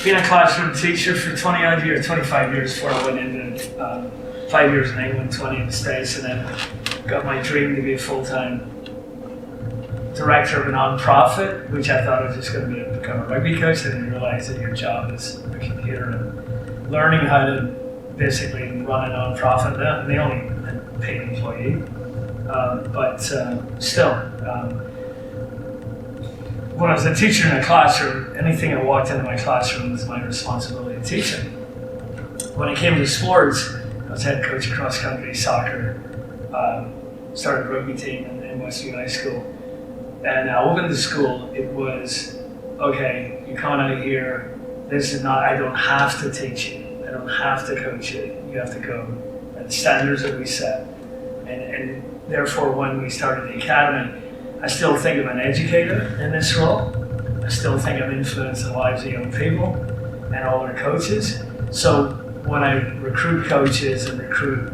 been a classroom teacher for 20 odd years, 25 years before I went into 5 years in England, 20 in the States, and then got my dream to be a full-time director of a non-profit, which I thought I was just going to become a rugby coach. I didn't realize that your job is the computer and learning how to basically run a non-profit. I'm the only paid employee, but still, when I was a teacher in a classroom, anything that walked into my classroom was my responsibility to teach it. When it came to sports, I was head coach of cross-country, soccer, started a rugby team in Westview High School. And I opened the school, it was, okay, you're coming out of here, this is not, I don't have to teach you, I don't have to coach you, you have to go at the standards that we set. And therefore, when we started the academy, I still think I'm an educator in this role. I still think I'm influencing the lives of young people and all our coaches. So when I recruit coaches and recruit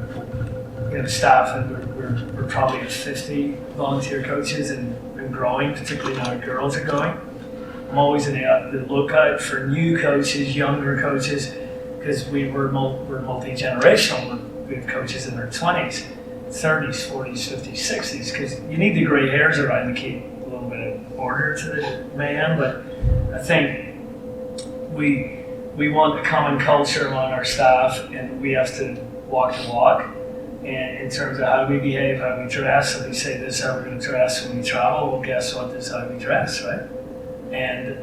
staff, and we're probably at 50 volunteer coaches and growing, particularly now girls are going. I'm always on the lookout for new coaches, younger coaches, because we're multi-generational. We have coaches in their 20s, 30s, 40s, 50s, 60s, because you need the gray hairs around to keep a little bit of order to the mayhem. But I think we want a common culture among our staff, and we have to walk the walk. And in terms of how we behave, how we dress, and we say this is how we're going to dress when we travel, well, guess what? This is how we dress, right? And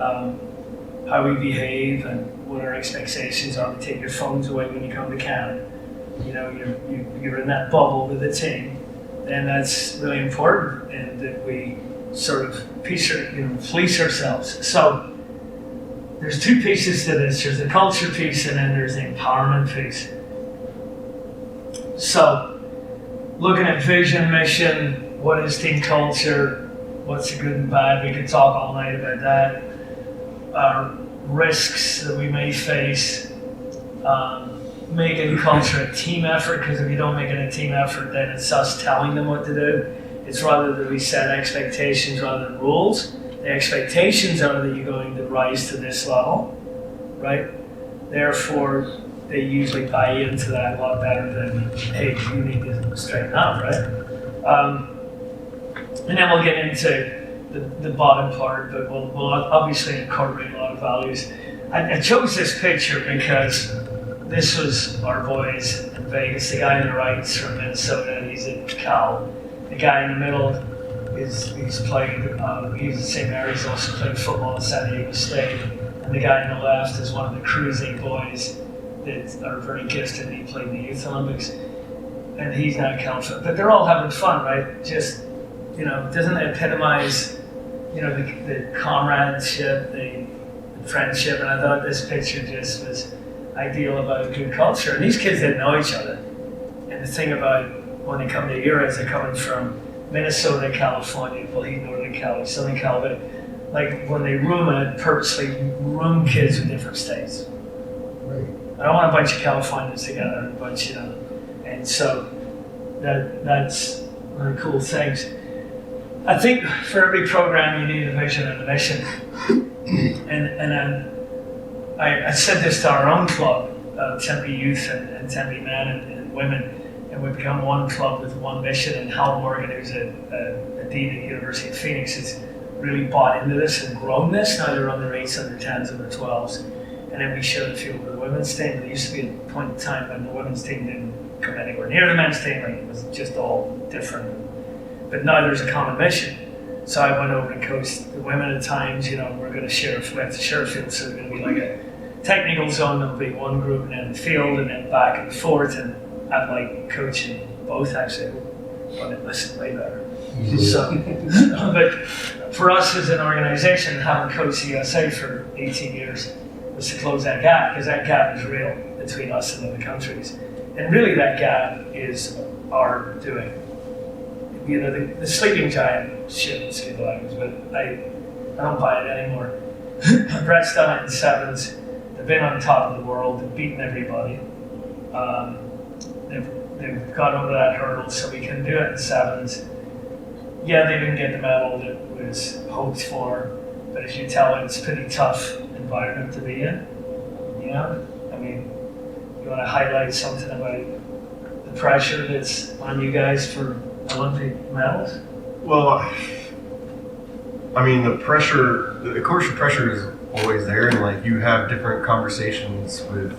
how we behave and what our expectations are. We take your phones away when you come to camp. You're in that bubble with the team, and that's really important. And that we sort of police ourselves. So there's two pieces to this. There's the culture piece, and then there's the empowerment piece. So, looking at vision, mission, what is team culture, what's the good and bad, we could talk all night about that. Risks that we may face, making culture a team effort, because if you don't make it a team effort, then it's us telling them what to do. It's rather that we set expectations rather than rules. The expectations are that you're going to rise to this level, right? Therefore, they usually buy into that a lot better than, hey, you need to straighten up, right? And then we'll get into the bottom part, but we'll obviously incorporate a lot of values. I chose this picture because this was our boys in Vegas. The guy on the right is from Minnesota, he's at Cal. The guy in the middle he's played, he's at St. Mary's, also played football at San Diego State. And the guy on the left is one of the cruising boys that are very gifted, and he played in the Youth Olympics, and he's now at Cal. But they're all having fun, right? Just, doesn't it epitomize, the comradeship, the friendship? And I thought this picture just was ideal about good culture. And these kids didn't know each other. And the thing about when they come to Europe is they're coming from Minnesota, California, Northern Cali, Southern Cali, but like when they room it, purposely room kids with different states. Right. I don't want a bunch of Californians together, and so that's one of the cool things. I think for every program you need a vision and a mission. And I said this to our own club, Tempe Youth and Tempe Men and Women, and we've become one club with one mission. And Hal Morgan, who's a dean at the University of Phoenix, has really bought into this and grown this. Now they're under 8s, under 10s, under 12s. And then we share the field with the women's team. There used to be a point in time when the women's team didn't come anywhere near the men's team, like it was just all different. But now there's a common mission. So I went over and coached the women at times. We're going to share, we have to share a field, so there's going to be like a technical zone. There'll be one group, and then the field, and then back and forth. And I'd like coaching both, actually. But it listened way better. So, but for us as an organization, having coached the USA for 18 years, was to close that gap, because that gap is real between us and other countries. And really that gap is our doing. The sleeping giant shit, excuse the language, but I don't buy it anymore. Brett's done it in 7s. They've been on top of the world, they've beaten everybody. They've got over that hurdle, so we can do it in 7s. Yeah, they didn't get the medal that was hoped for, but as you tell, it's a pretty tough environment to be in. You know, I mean, you want to highlight something about the pressure that's on you guys for Olympic medals? Well, I mean, of course, the pressure is always there, and like you have different conversations with,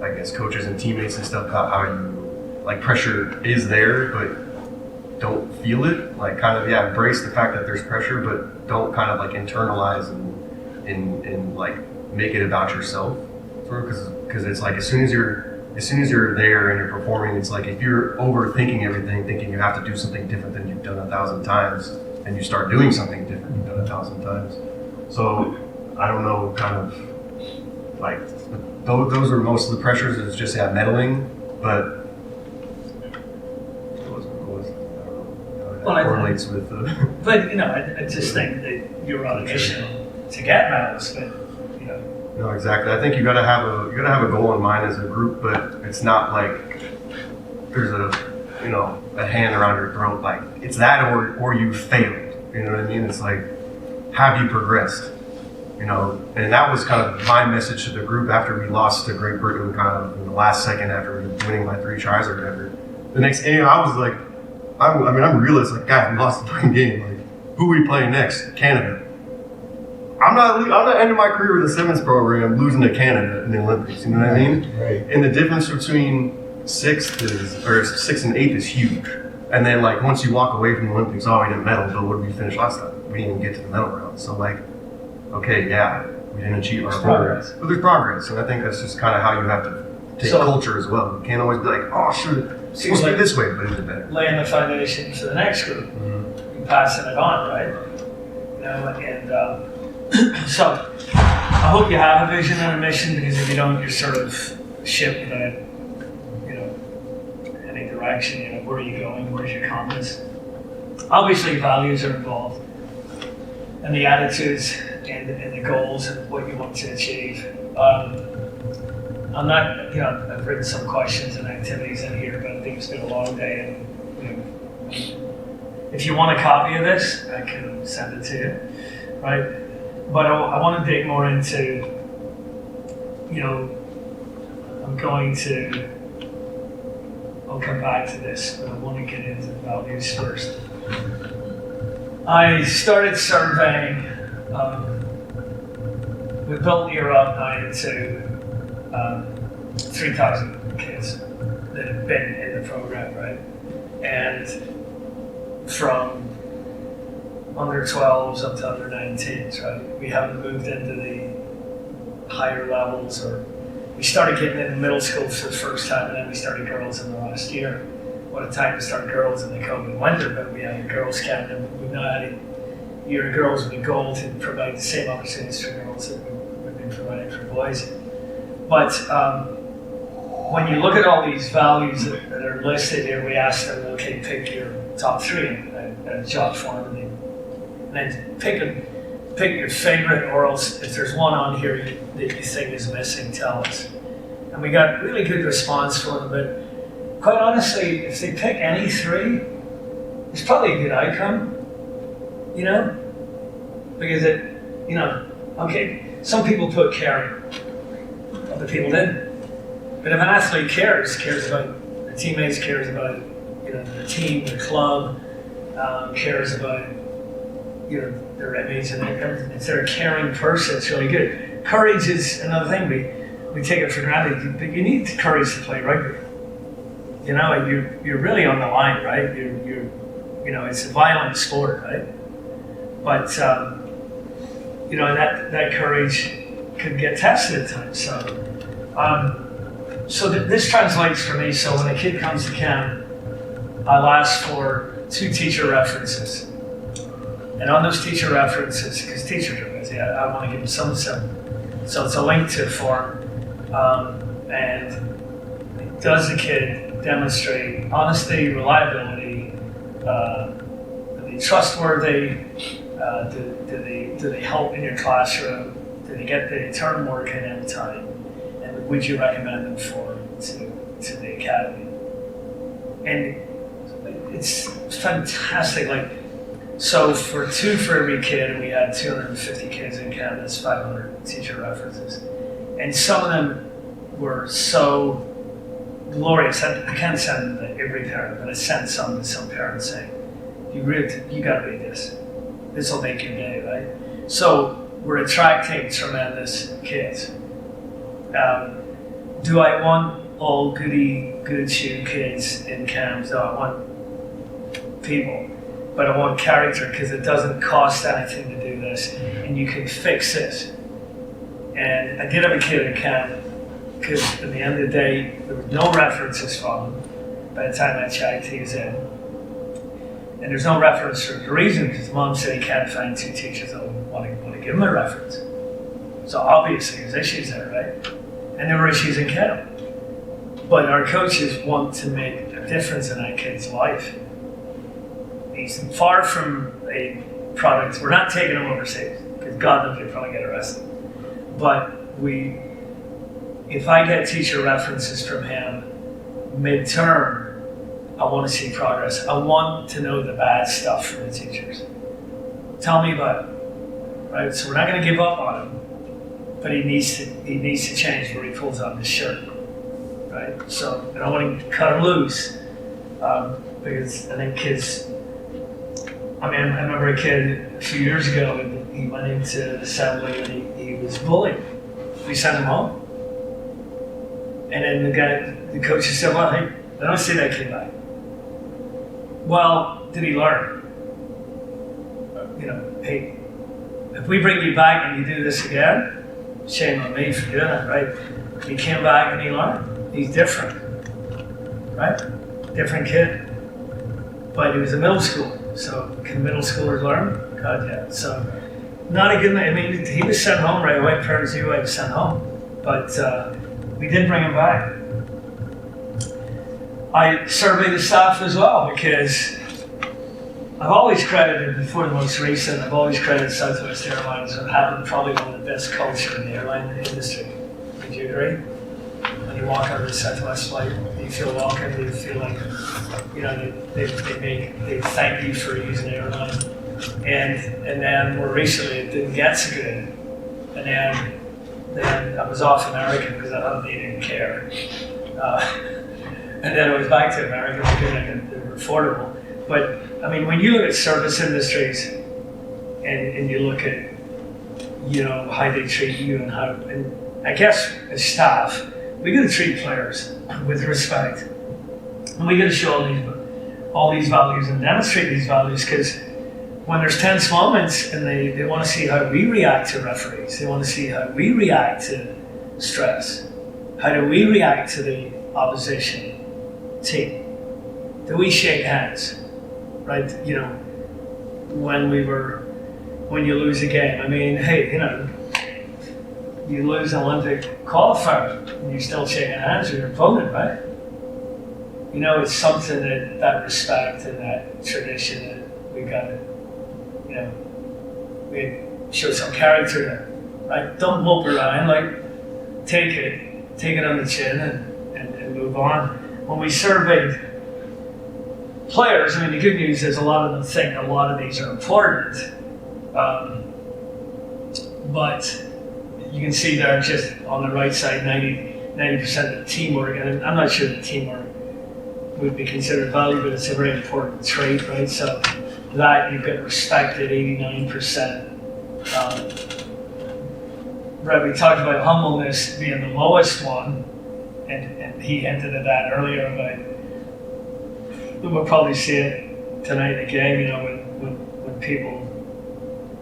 I guess, coaches and teammates and stuff about how you, like, pressure is there, but don't feel it. Like, kind of, yeah, embrace the fact that there's pressure, but don't kind of like internalize and like make it about yourself. Because it's like as soon as you're there and you're performing, it's like if you're overthinking everything, thinking you have to do something different than you've done 1,000 times, and you start doing something different you've done 1,000 times. So I don't know, kind of like those are most of the pressures. Is just meddling, but it correlates with the. But you know, I just think that you're on a mission to get medals, but. No, exactly. I think you gotta have a goal in mind as a group, but it's not like there's a hand around your throat. Like it's that or you failed. You know what I mean? It's like, have you progressed? You know, and that was kind of my message to the group after we lost to Great Britain, kind of in the last second after winning by 3 tries or whatever. The next game, I was like, I'm a realist. Like, God, we lost the fucking game. Like, who are we playing next? Canada. I'm not ending my career with a sevens program losing to Canada in the Olympics. You know what I mean? Right. And the difference between 6th and 8th is huge. And then like once you walk away from the Olympics, we didn't medal, but what did we finish last time? We didn't even get to the medal round. So like, okay, yeah, we didn't achieve our goal. But there's progress, and I think that's just kind of how you have to take culture as well. You can't always be like, oh, shoot, it's supposed to be this way, but it's better. Laying the foundation for the next group, and passing it on, right? You know, and so I hope you have a vision and a mission, because if you don't, you're sort of ship without, any direction. Where are you going? Where's your compass? Obviously, values are involved, and the attitudes and the goals and what you want to achieve. I'm not, I've written some questions and activities in here, but I think it's been a long day, and if you want a copy of this, I can send it to you, right? But I want to dig more into, I'll come back to this, but I want to get into the values first. I started surveying, we built Year Up now into 3,000 kids that have been in the program, right? And from under 12s up to under 19s, right? We haven't moved into the higher levels, or we started getting into middle school for the first time, and then we started girls in the last year. What a time to start girls in the COVID winter, but we had a girls camp, and we've now had a year of girls with a goal to provide the same opportunities for girls that we've been providing for boys. But when you look at all these values that are listed here, we asked them, okay, pick your top 3 in a job form, and then pick your favorite, or else if there's one on here that you think is missing, tell us. And we got really good response for them, but quite honestly, if they pick any 3, it's probably a good outcome, because okay, some people put caring, other people didn't. But if an athlete cares about the teammates, cares about the team, the club, cares about their image and everything. If they're a caring person, it's really good. Courage is another thing we take it for granted, but you need courage to play rugby. You're really on the line, right? It's a violent sport, right? But that courage could get tested at times. So this translates for me. So when a kid comes to camp, I'll ask for 2 teacher references. And on those teacher references, because teachers are busy, I want to give them some. So it's a link to a form. And does the kid demonstrate honesty, reliability, are they trustworthy, do they help in your classroom, do they get the term work in on time, and would you recommend them to the academy? And it's fantastic. So for 2 for every kid, and we had 250 kids in camp, that's 500 teacher references. And some of them were so glorious. I can't send them to every parent, but I sent some to some parents saying, you got to read this. This will make your day, right? So we're attracting tremendous kids. Do I want all goody two kids in camps? No, I want people. But I want character because it doesn't cost anything to do this, and you can fix it. And I did have a kid in camp because at the end of the day, there were no references from him. By the time I checked, he was in. And there's no reference for the reason because mom said he can't find two teachers that want to give him a reference. So obviously there's issues there, right? And there were issues in camp. But our coaches want to make a difference in that kid's life. He's far from a product. We're not taking him overseas because God knows he'd probably get arrested. But if I get teacher references from him mid-term, I want to see progress. I want to know the bad stuff from the teachers. Tell me about it, right? So we're not going to give up on him, but he needs to change where he pulls on his shirt, right? So I don't want to cut him loose because I think kids. I remember a kid a few years ago, and he went into assembly and he was bullied. We sent him home, and then the coach said, "Well, hey, I don't see that kid back." Well, did he learn? Hey, if we bring you back and you do this again, shame on me for doing it, right? He came back and he learned. He's different, right? Different kid. But he was in middle school, so can middle schoolers learn? God, yeah. So, not a good, he was sent home right away. Parents knew he was sent home. But we did bring him back. I surveyed the staff as well because I've always credited, before the most recent, I've always credited Southwest Airlines with having probably one of the best culture in the airline industry. Would you agree? When you walk out of the Southwest flight, you feel welcome, you feel like, they thank you for using the airline. And then more recently, it didn't get so good. And then I was off American because I thought they didn't care. And then I was back to America because they were affordable. But when you look at service industries and you look at, how they treat you and I guess as staff, we got to treat players with respect. And we got to show all these values and demonstrate these values because when there's tense moments and they want to see how we react to referees, they want to see how we react to stress. How do we react to the opposition team? Do we shake hands? Right? When you lose a game, hey, you lose an Olympic qualifier and you're still shaking hands with your opponent, right? It's something that respect and that tradition that we got to, we show some character there, right? Don't mope around, take it on the chin and move on. When we surveyed players, the good news is a lot of them think a lot of these are important. But you can see there just on the right side, 90% of the teamwork, and I'm not sure that teamwork would be considered value, but it's a very important trait, right? So that you've got respect at 89%. Right, we talked about humbleness being the lowest one, and he hinted at that earlier about we'll probably see it tonight again, when people,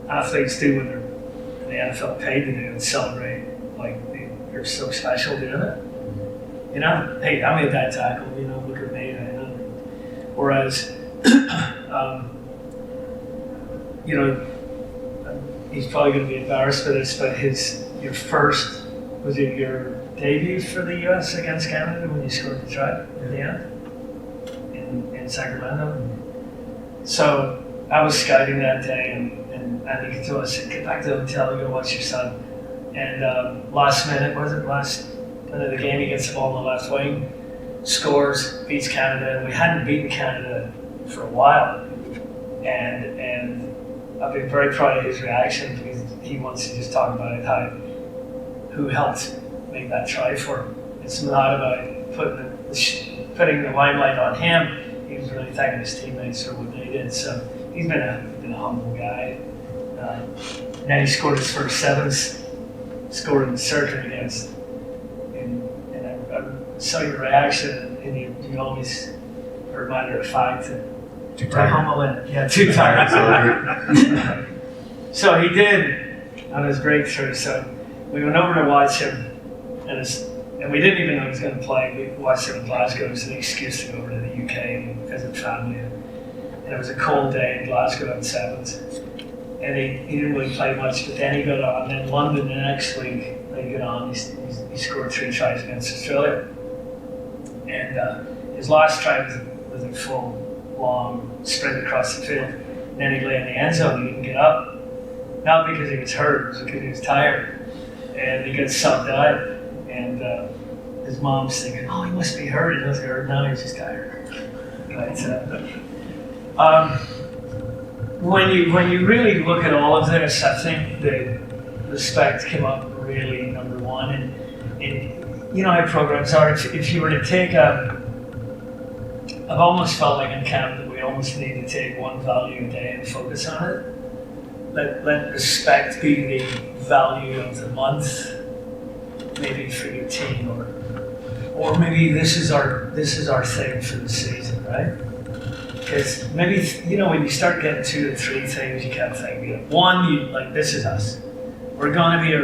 athletes do what they're in the NFL paid to do and celebrate, you're so special doing it. Hey, I made that tackle, look at me. Whereas, he's probably going to be embarrassed for this, but was it your debut for the U.S. against Canada when you scored the try at the end? In Sacramento. So I was scouting that day, and Andy Couture said, "Get back to the hotel and go watch your son." And last minute of the game, he gets the ball on the left wing, scores, beats Canada, and we hadn't beaten Canada for a while. And I've been very proud of his reaction because he wants to just talk about it, who helped make that try for him. It's not about putting the limelight on him. He was really thanking his teammates for what they did. So he's been a humble guy. And then he scored his first sevens, scored in the circuit against. And I saw your reaction, and you always are a matter of fact. Too tired. Humble and yeah, too tired. So he did on his breakthrough. So we went over to watch him, and we didn't even know he was going to play. We watched him in Glasgow. It was an excuse to go over to the UK and visit family. And it was a cold day in Glasgow in sevens. And he didn't really play much, but then he got on. And then London the next week, he got on. He scored 3 tries against Australia. And his last try was a full, long sprint across the field. And then he lay in the end zone. He didn't get up. Not because he was hurt, it was because he was tired. And he got subbed out. And his mom's thinking, oh, he must be hurt. He wasn't hurt. No, he's just tired. But, when you really look at all of this, I think the respect came up really number one. And you know how programs are. If you were to take I've almost felt like in camp that we almost need to take one value a day and focus on it. Let respect be the value of the month, maybe for your team, or maybe this is our thing for the season, right? Because maybe, when you start getting 2 to 3 things, you can't think. One, this is us. We're going to be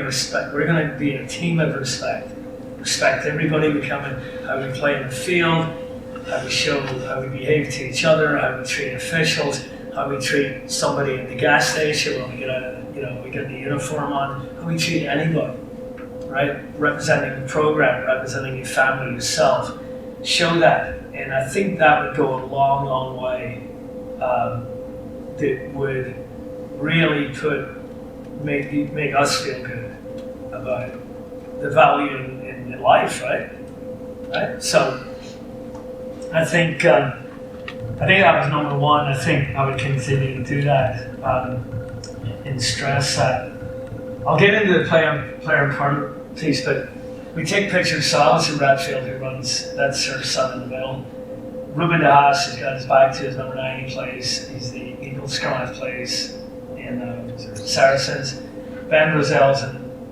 we're going to be a team of respect. Respect everybody we come in, how we play in the field, how we show, how we behave to each other, how we treat officials, how we treat somebody at the gas station when we get out, we get the uniform on, how we treat anybody, right? Representing the program, representing your family, yourself. Show that. And I think that would go a long, long way. That would really make us feel good about the value in life, right? Right. So I think that was number one. I think I would continue to do that and stress that. I'll get into the player empowerment piece, but we take pictures of Silas in Bradfield, who runs, that's her son in the middle. Ruben De Haas has got his back to his number 9, he plays. He's the Eagle scrum half plays in Saracens. Ben Rozelle's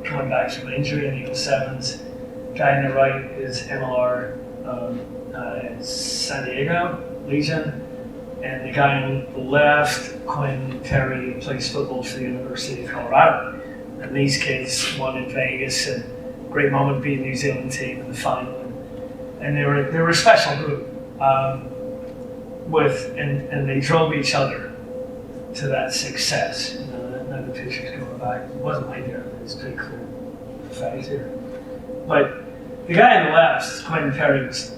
coming back from injury in Eagle Sevens. Guy on the right is MLR San Diego Legion. And the guy on the left, Quinn Perry, plays football for the University of Colorado. And these kids won in Vegas, and great moment beating the New Zealand team in the final. And they were a special group. And they drove each other to that success. Now the picture's going back. It wasn't my idea, but it's pretty cool fact here. But the guy on the left, Quentin Perry, was,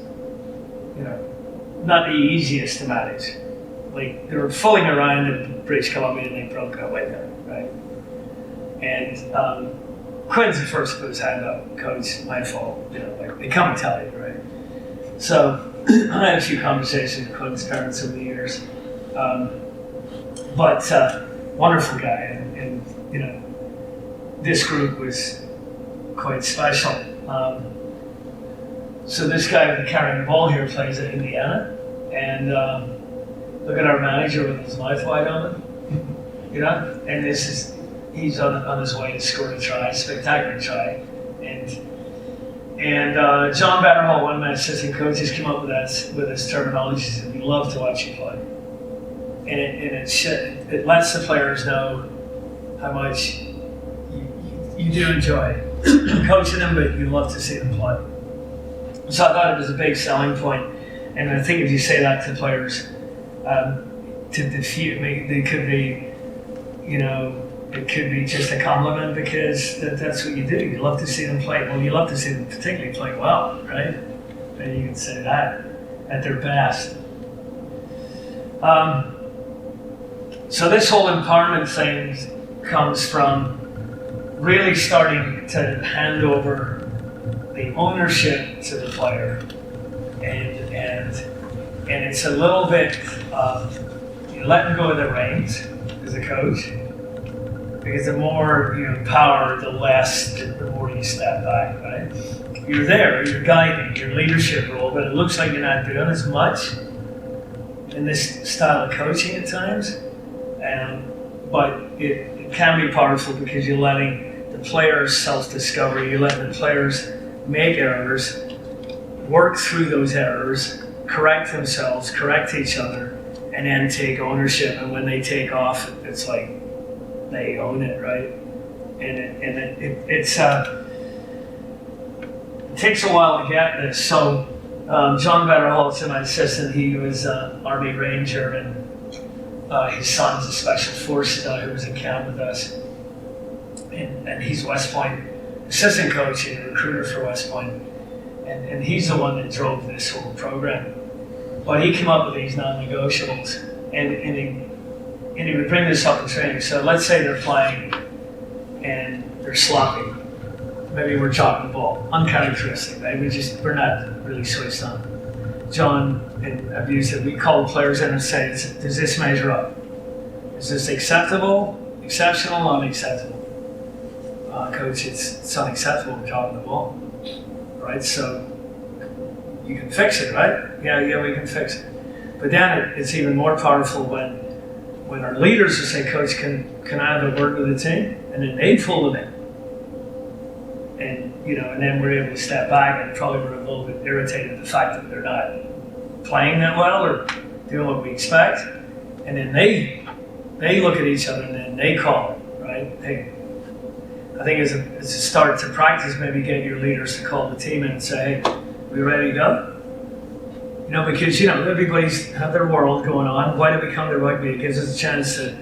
not the easiest to manage. Like, they were fooling around in British Columbia and they broke up with him, right? And Quinn's the first to put his hand up, coach, my fault, they come and tell you, right? So I had a few conversations with Quinn's parents over the years. But wonderful guy, and this group was quite special. So this guy carrying the ball here plays at Indiana, and look at our manager with his mouth wide open, and he's on his way to score a try, spectacular try, and John Batterhall, one of my assistant coaches, came up with his terminology. He said, "We love to watch you play," and it lets the players know how much you do enjoy coaching them, but you love to see them play. So I thought it was a big selling point, and I think if you say that to players, to defeat me, they could be, it could be just a compliment because that's what you do. You love to see them play. Well, you love to see them particularly play well, right? And you can say that at their best. So this whole empowerment thing comes from really starting to hand over the ownership to the player, and it's a little bit letting go of the reins as a coach, Because the more you empower, the more you step back, right? You're there, you're guiding, your leadership role, but it looks like you're not doing as much in this style of coaching at times. But it can be powerful because you're letting the players self-discover, you're letting the players make errors, work through those errors, correct themselves, correct each other, and then take ownership. And when they take off, it's like they own it, right? And it takes a while to get this. So John Betterholtz, my assistant, he was Army Ranger, and his son's a Special Forces guy who was in camp with us. And he's West Point assistant coach and recruiter for West Point. And he's the one that drove this whole program. But he came up with these non-negotiables. And he would bring this up in training. So let's say they're playing and they're sloppy. Maybe we're chopping the ball. Uncharacteristic, right? We're not really switched on. John and abusive, we call the players in and say, does this measure up? Is this acceptable, exceptional, unacceptable? Coach, it's unacceptable chopping the ball, right? So you can fix it, right? Yeah, we can fix it. But then it's even more powerful when our leaders will say, Coach, can I have a word with the team? And then they pull them in. And then we're able to step back, and probably we're a little bit irritated at the fact that they're not playing that well or doing what we expect. And then they look at each other and then they call it, right? I think as a start to practice, maybe get your leaders to call the team in and say, hey, we ready to go? Because, everybody's have their world going on. Why do we come to rugby? It gives us a chance to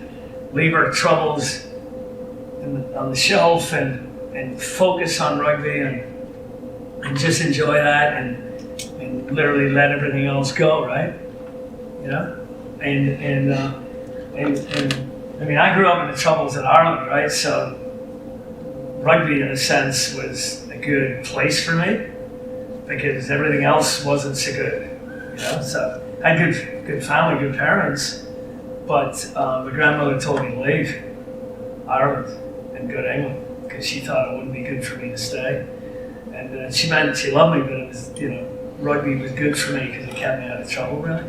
leave our troubles on the shelf and focus on rugby and just enjoy that and literally let everything else go, right? And I mean, I grew up in the troubles in Ireland, right? So rugby, in a sense, was a good place for me because everything else wasn't so good. So I had good family, good parents, but my grandmother told me to leave Ireland and go to England because she thought it wouldn't be good for me to stay. And she loved me, but it was, rugby was good for me because it kept me out of trouble, really.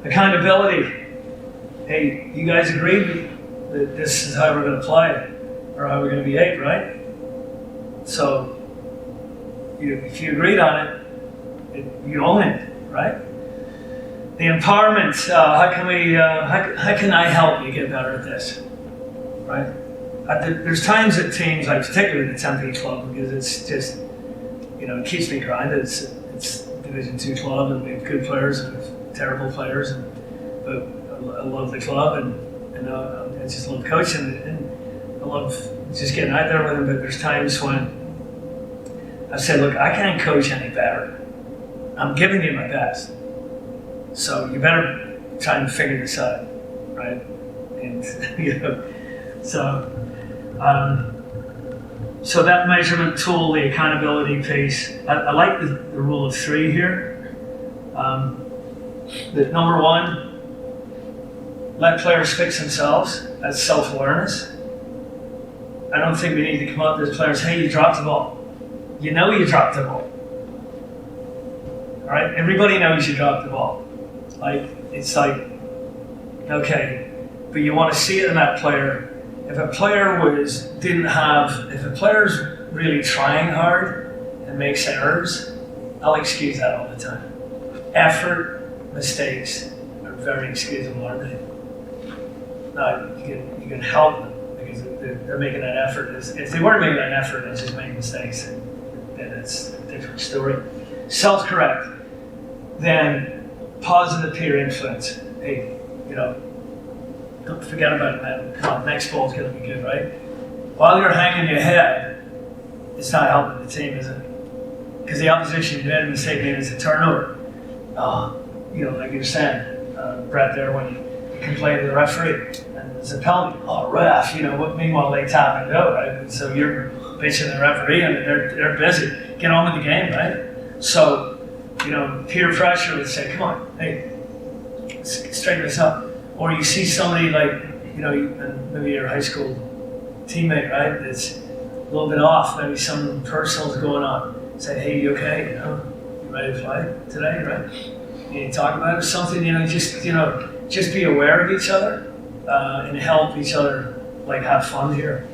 Accountability. Hey, you guys agreed that this is how we're going to play or how we're going to behave, right? So if you agreed on it, you own it, right? The empowerment. How can I help you get better at this, right? There's times at teams, like particularly the Tempe club, because it's just, it keeps me grinded. It's Division II club, and we have good players and we have terrible players, but I love the club, and I just love coaching, and I love just getting out there with them. But there's times when I said, look, I can't coach any better. I'm giving you my best, so you better try and figure this out, right? And so that measurement tool, the accountability piece, I like the rule of 3 here. That number 1, let players fix themselves. That's self-awareness. I don't think we need to come up to the players, hey, you dropped the ball. You know you dropped the ball. All right? Everybody knows you dropped the ball. It's like, okay, but you want to see it in that player. If a player's really trying hard and makes errors, I'll excuse that all the time. Effort, mistakes are very excusable, aren't they? No, you can help them because they're making that effort. If they weren't making that effort and just making mistakes, then it's a different story. Self-correct, then positive peer influence. Hey, don't forget about that. Come on, next ball's going to be good, right? While you're hanging your head, it's not helping the team, is it? Because the opposition made a mistake, maybe it's a turnover. Like you're saying, Brett there, when you complain to the referee, and it's a penalty. Oh, ref, meanwhile they tap and go, right? So you're bitching the referee, and they're busy. Get on with the game, right? So, peer pressure would say, come on, hey, straighten this up. Or you see somebody like and maybe your high school teammate, right? It's a little bit off. Maybe something personal's going on. Say, hey, you okay? You ready to play today, right? You talk about it or something. Just be aware of each other and help each other, like have fun here.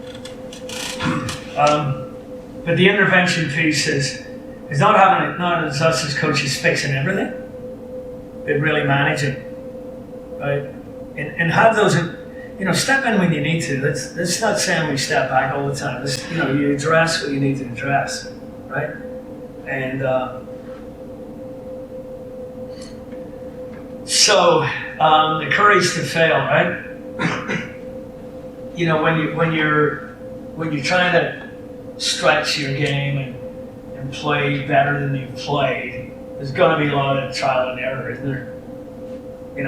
But the intervention piece is not as us as coaches fixing everything, but really managing, right? And have those, step in when you need to. That's not saying we step back all the time. You address what you need to address, right? And so the courage to fail, right? When you're trying to stretch your game and play better than you've played, there's going to be a lot of trial and error, isn't there? We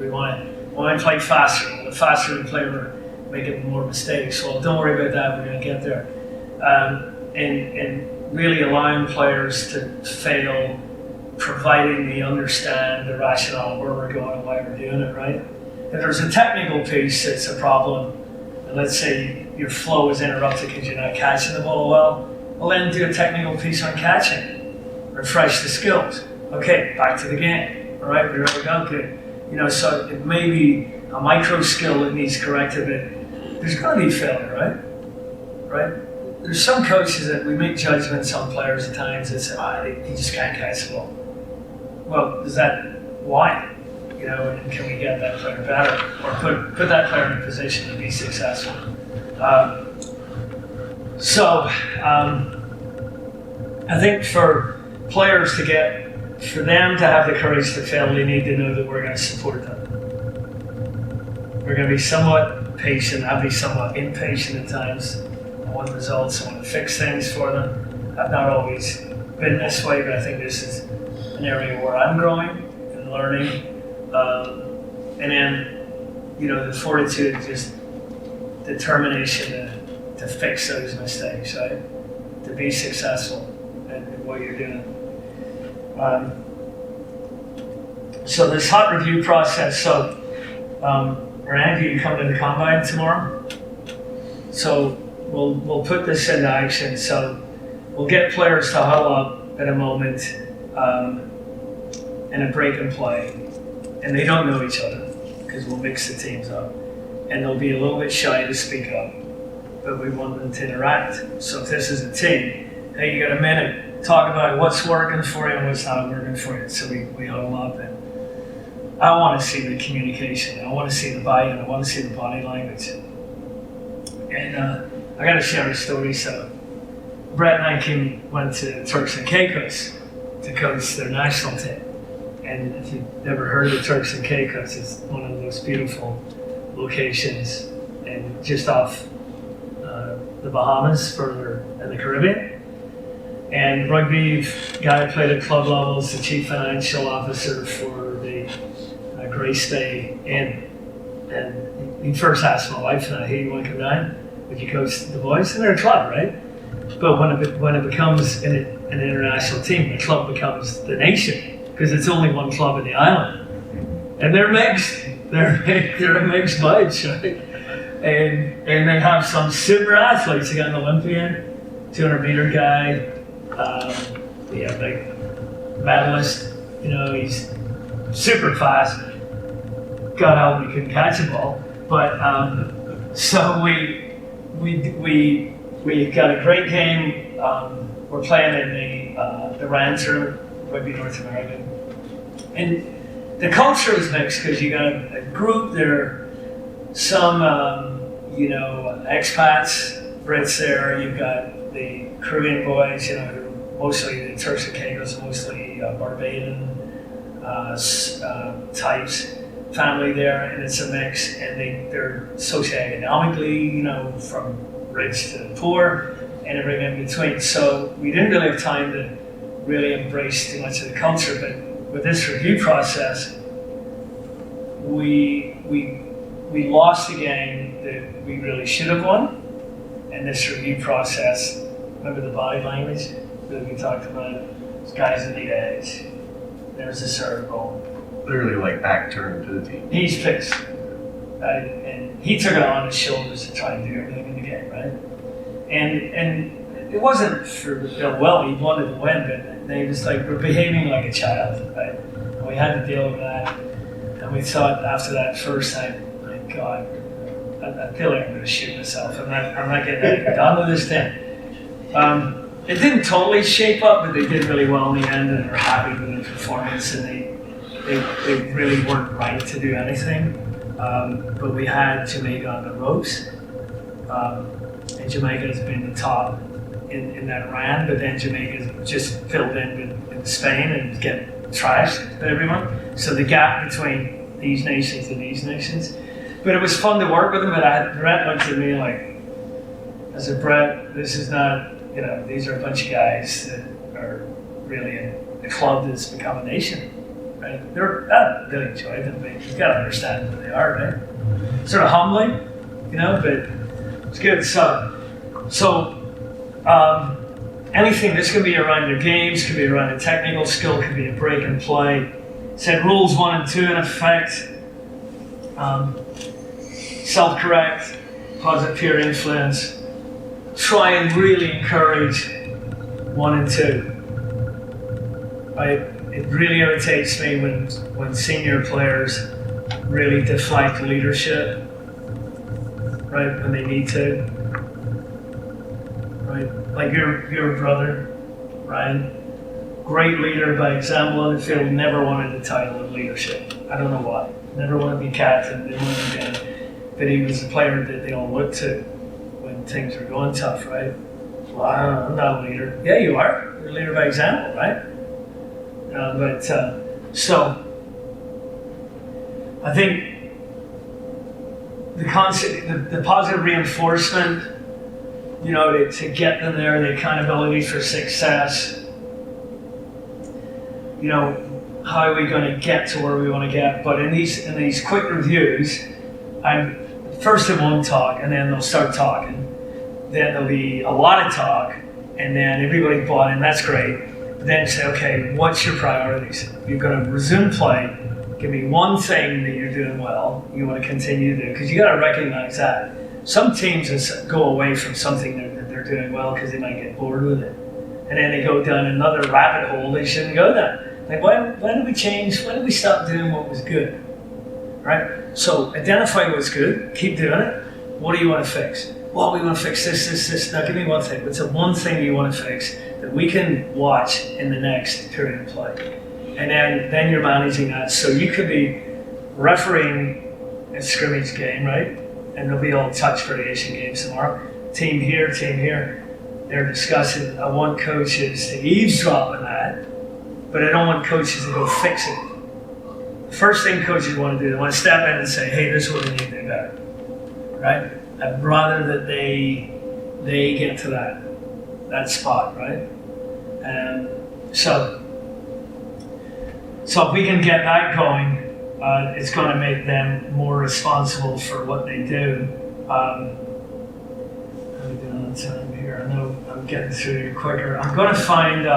want to play faster. Well, the faster we play, we're making more mistakes. Well, don't worry about that. We're going to get there. And really allowing players to fail, providing they understand the rationale where we're going and why we're doing it, right? If there's a technical piece that's a problem, and let's say your flow is interrupted because you're not catching the ball well then do a technical piece on catching. Refresh the skills. Okay, back to the game. All right, we're ready to go. Good. So it may be a micro skill that needs corrected, but there's going to be failure, right? There's some coaches that we make judgments on players at times that say, he just can't catch the ball. Well, is that why? And can we get that player better or put that player in a position to be successful? I think for players for them to have the courage to fail, they need to know that we're going to support them. We're going to be somewhat patient. I'll be somewhat impatient at times. I want results. I want to fix things for them. I've not always been this way, but I think this is an area where I'm growing and learning. And then, the fortitude, just determination to fix those mistakes, right? To be successful in what you're doing. So this hot review process. So, Randy, you come to the combine tomorrow. So we'll put this into action. So we'll get players to huddle up at a moment in a break and play, and they don't know each other because we'll mix the teams up, and they'll be a little bit shy to speak up, but we want them to interact. So if this is a team, hey, you got a minute, talk about what's working for you and what's not working for you. So we huddle up, and I want to see the communication. I want to see the buy-in. I want to see the body language. And I got to share a story. So Brett and I went to Turks and Caicos to coach their national team. And if you've never heard of the Turks and Caicos, it's one of the most beautiful locations, and just off the Bahamas, further in the Caribbean. And Rugby guy played at club level, is the chief financial officer for the Grace Bay Inn. And he first asked my wife and I, hey, you want to come down? Would you coach the boys? And they're a club, right? But when it becomes an international team, the club becomes the nation, because it's only one club in the island. And they're mixed. They're a mixed bunch, right? And they have some super athletes. They got an Olympian, 200-meter guy, big medalist. He's super fast. God help me, couldn't catch a ball. But so we got a great game. We're playing in the Rancher, Rugby North America, and the culture is mixed because you got a group there. Some expats, Brits there. You've got the Caribbean boys, who mostly the Turks and Caicos, mostly Barbadian types, family there, and it's a mix. And they're socioeconomically, from rich to poor, and everything in between. So we didn't really have time to really embrace too much of the culture, but with this review process, we lost a game that we really should have won. And this review process, remember the body language that we talked about? These guys at the edge. There's a serve goal. Literally like back turned to the team. He's pissed. And he took it on his shoulders to try and do everything in the game, right? And it wasn't for ill will. He wanted to win, but they just like were behaving like a child, right? And we had to deal with that. And we thought after that first time, my God, I feel like I'm going to shoot myself. I'm not getting done with this thing. It didn't totally shape up, but they did really well in the end, and they're happy with the performance, and they really weren't right to do anything. But we had Jamaica on the ropes, and Jamaica has been the top in that round, but then Jamaica just filled in with Spain and getting trashed by everyone. So the gap between these nations and these nations. But it was fun to work with them, but Brett looked at me like, I said, Brett, this is not, these are a bunch of guys that are really in a club that's become a nation, right? I really enjoyed them, but you've got to understand who they are, right? Sort of humbling, but it's good. So anything that's going to be around your games, could be around a technical skill, could be a break and play. Said rules 1 and 2 in effect. Self-correct, positive peer influence. Try and really encourage 1 and 2. Right? It really irritates me when senior players really deflect leadership, right? When they need to, right? Like your brother, Ryan, great leader by example on the field. Never wanted the title of leadership. I don't know why. Never wanted to be captain. Didn't want to be captain. But he was a player that they all looked to when things were going tough, right? Well, I'm not a leader. Yeah, you are. You're a leader by example, right? So I think the concept, the positive reinforcement, to get them there, the accountability for success. How are we going to get to where we want to get? But in these quick reviews, first it won't talk, and then they'll start talking. Then there'll be a lot of talk, and then everybody bought in. That's great. Then say, okay, what's your priorities? You're going to resume play. Give me one thing that you're doing well. You want to continue to do, because you got to recognize that some teams just go away from something that they're doing well because they might get bored with it, and then they go down another rabbit hole they shouldn't go down. Like, why did we change? Why did we stop doing what was good? Right? So identify what's good, keep doing it. What do you want to fix? Well, we want to fix this. Now give me one thing. What's the one thing you want to fix that we can watch in the next period of play? And then you're managing that. So you could be refereeing a scrimmage game, right? And there'll be all touch variation games tomorrow. Team here. They're discussing. I want coaches to eavesdrop on that, but I don't want coaches to go fix it. First thing coaches want to do, they want to step in and say, hey, this is what we need to do better, right? I'd rather that they get to that spot, right? And so if we can get that going, it's going to make them more responsible for what they do. How are we doing on time here? I know I'm getting through quicker. I'm going to find...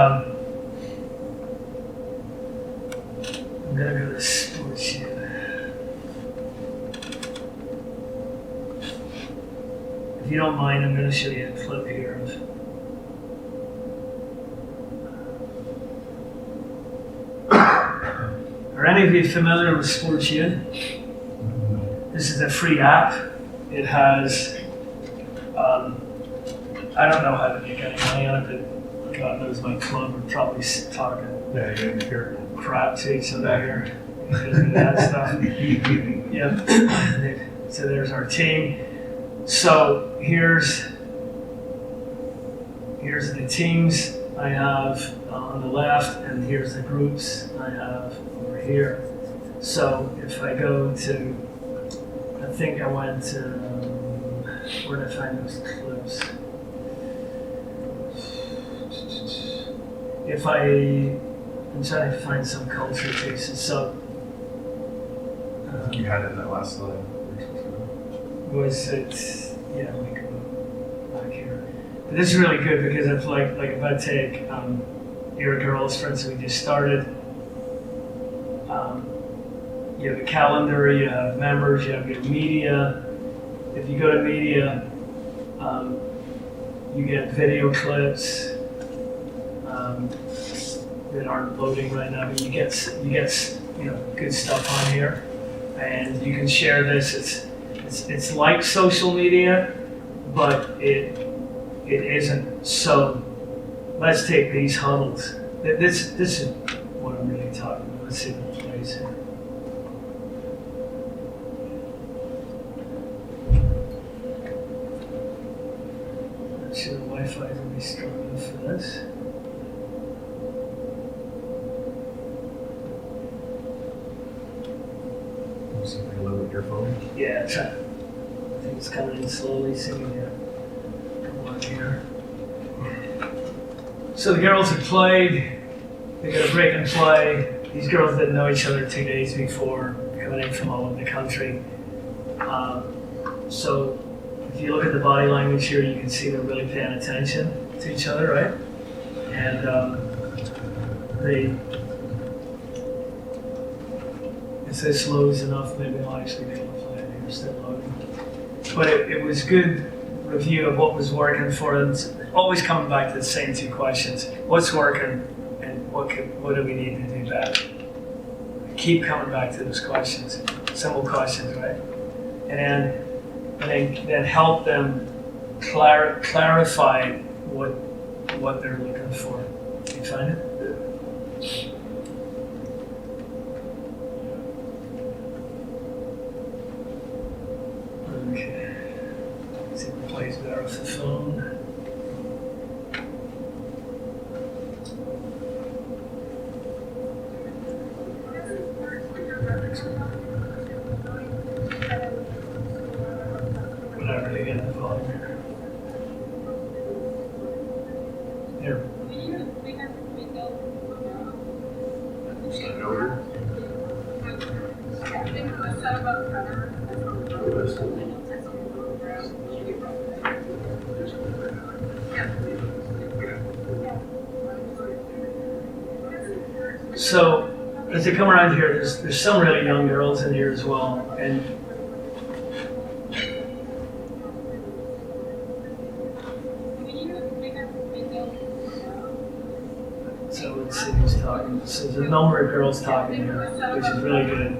I'm going to go to sports sheet. If you don't mind, I'm going to show you a clip here of Are any of you familiar with Sports U? This is a free app. It has, I don't know how to make any money on it, but God knows my club would probably talking crap to each other here because of that stuff. Yep. So there's our team. So here's the teams I have on the left, and here's the groups I have over here. So if I go to, I think I went to, where did I find those clips? I'm trying to find some culture pieces. So I think you had it in that last slide. Was it? Yeah, let me go back here. But this is really good because it's like if I take your girls, for instance, we just started. you have a calendar, you have members, you have your media. If you go to media, you get video clips that aren't loading right now, but you get good stuff on here, and you can share this. It's like social media, but it isn't. So let's take these huddles. This is what I'm really talking about. Let's see if it plays here. I'm sure the Wi-Fi is going to be strong enough for this. See if I can load with your phone. Yeah, try. I think it's coming in slowly. See me here. Come on here. So the girls had played. They got a break and play. These girls didn't know each other 2 days before, coming in from all over the country. So if you look at the body language here, you can see they're really paying attention to each other, right? And if this loads enough, maybe I'll actually be able to play it here, still loading. But it was good review of what was working for them. Always coming back to the same two questions: what's working, and what do we need to do better? Keep coming back to those questions, simple questions, right? And then help them clarify what they're looking for. Can you find it? Okay. See if it plays better with the phone. We're not really getting the volume here. Here. Slide it over. So as they come around here, there's some really young girls in here as well, and so let's see who's talking. So there's a number of girls talking here, which is really good.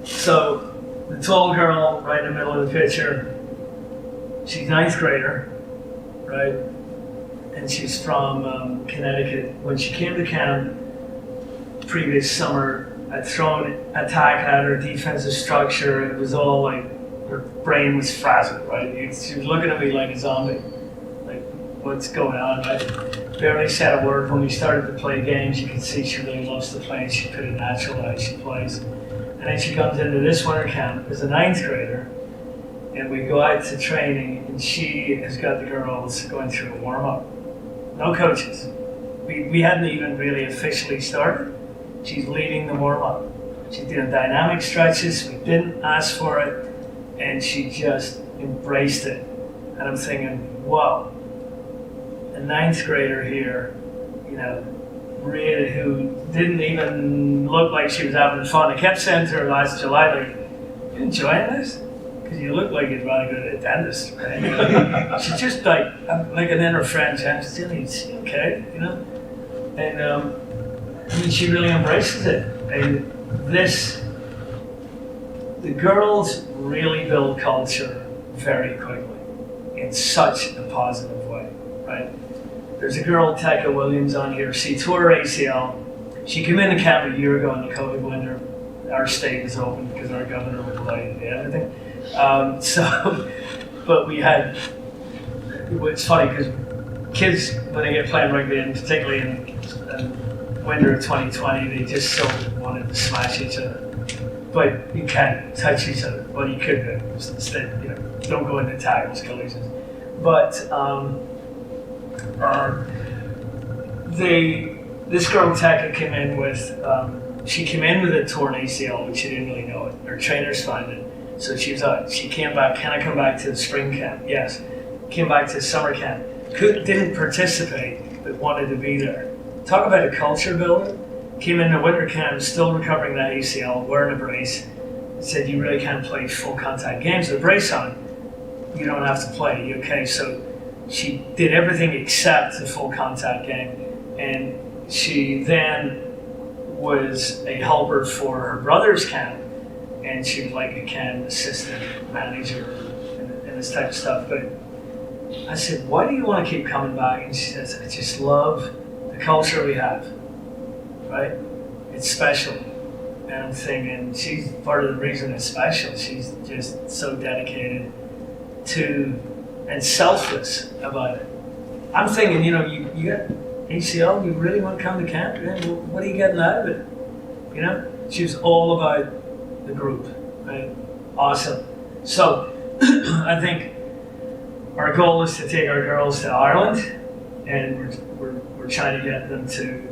So the tall girl right in the middle of the picture, she's ninth grader, right? And she's from Connecticut. When she came to camp previous summer, I'd thrown attack at her, defensive structure. It was all like, her brain was frazzled, right? She was looking at me like a zombie. Like, what's going on? I barely said a word. When we started to play games, you could see she really loves to play, and she's pretty natural as she plays. And then she comes into this winter camp as a ninth grader, and we go out to training, and she has got the girls going through a warm-up. No coaches. We hadn't even really officially started. She's leading the warm-up. She's doing dynamic stretches. We didn't ask for it, and she just embraced it. And I'm thinking, whoa, a ninth grader here, really, who didn't even look like she was having fun. I kept saying to her last July, like, you enjoying this? Because you look like you'd rather go to the dentist, right? She's just like, I'm looking in her friends, I'm still, is she okay, And I mean, she really embraces it. And the girls really build culture very quickly in such a positive way, right? There's a girl, Tekka Williams, on here. She tore her ACL. She came into camp a year ago in the COVID winter. Our state was open because our governor would allow you to do everything. But we had, it's funny because kids, when they get playing rugby, and particularly in winter of 2020, they just so wanted to smash each other. But you can't touch each other. Well, you could do. Instead, don't go into tackles, collisions. But this girl Tekka came in with, she came in with a torn ACL, but she didn't really know it. Her trainers found it. So she came back, can I come back to the spring camp? Yes. Came back to summer camp. Didn't participate, that wanted to be there. Talk about a culture builder. Came into winter camp, still recovering that ACL, wearing a brace. Said you really can't play full contact games with a brace on. You don't have to play. Okay, so she did everything except the full contact game, and she then was a helper for her brother's camp, and she was like a camp assistant manager and this type of stuff. But I said, why do you want to keep coming back? And she says, I just love the culture we have, right? It's special. And I'm thinking, she's part of the reason it's special. She's just so dedicated to and selfless about it. I'm thinking, you got ACL, you really want to come to camp? Well, what are you getting out of it? She was all about the group, right? Awesome. So I think our goal is to take our girls to Ireland, and we're trying to get them to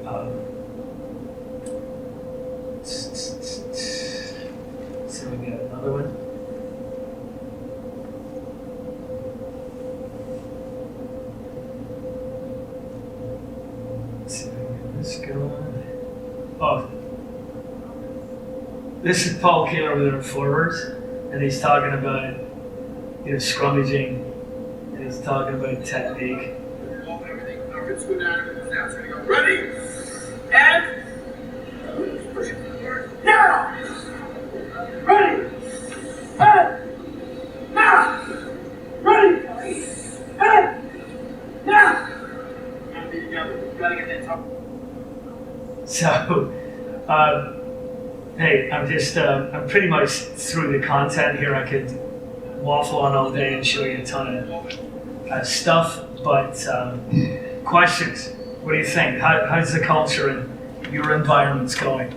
see if we can get another one. Let's see if we can get this going. Oh, this is Paul Keeler with our forwards, and he's talking about scrummaging, and he's talking about technique. Ready? And now! Ready! And now! Ready! And now! Gotta be together. Gotta get that top. So, hey, I'm pretty much through the content here. I could waffle on all day and show you a ton of stuff, but questions. What do you think? How's the culture and your environment's going?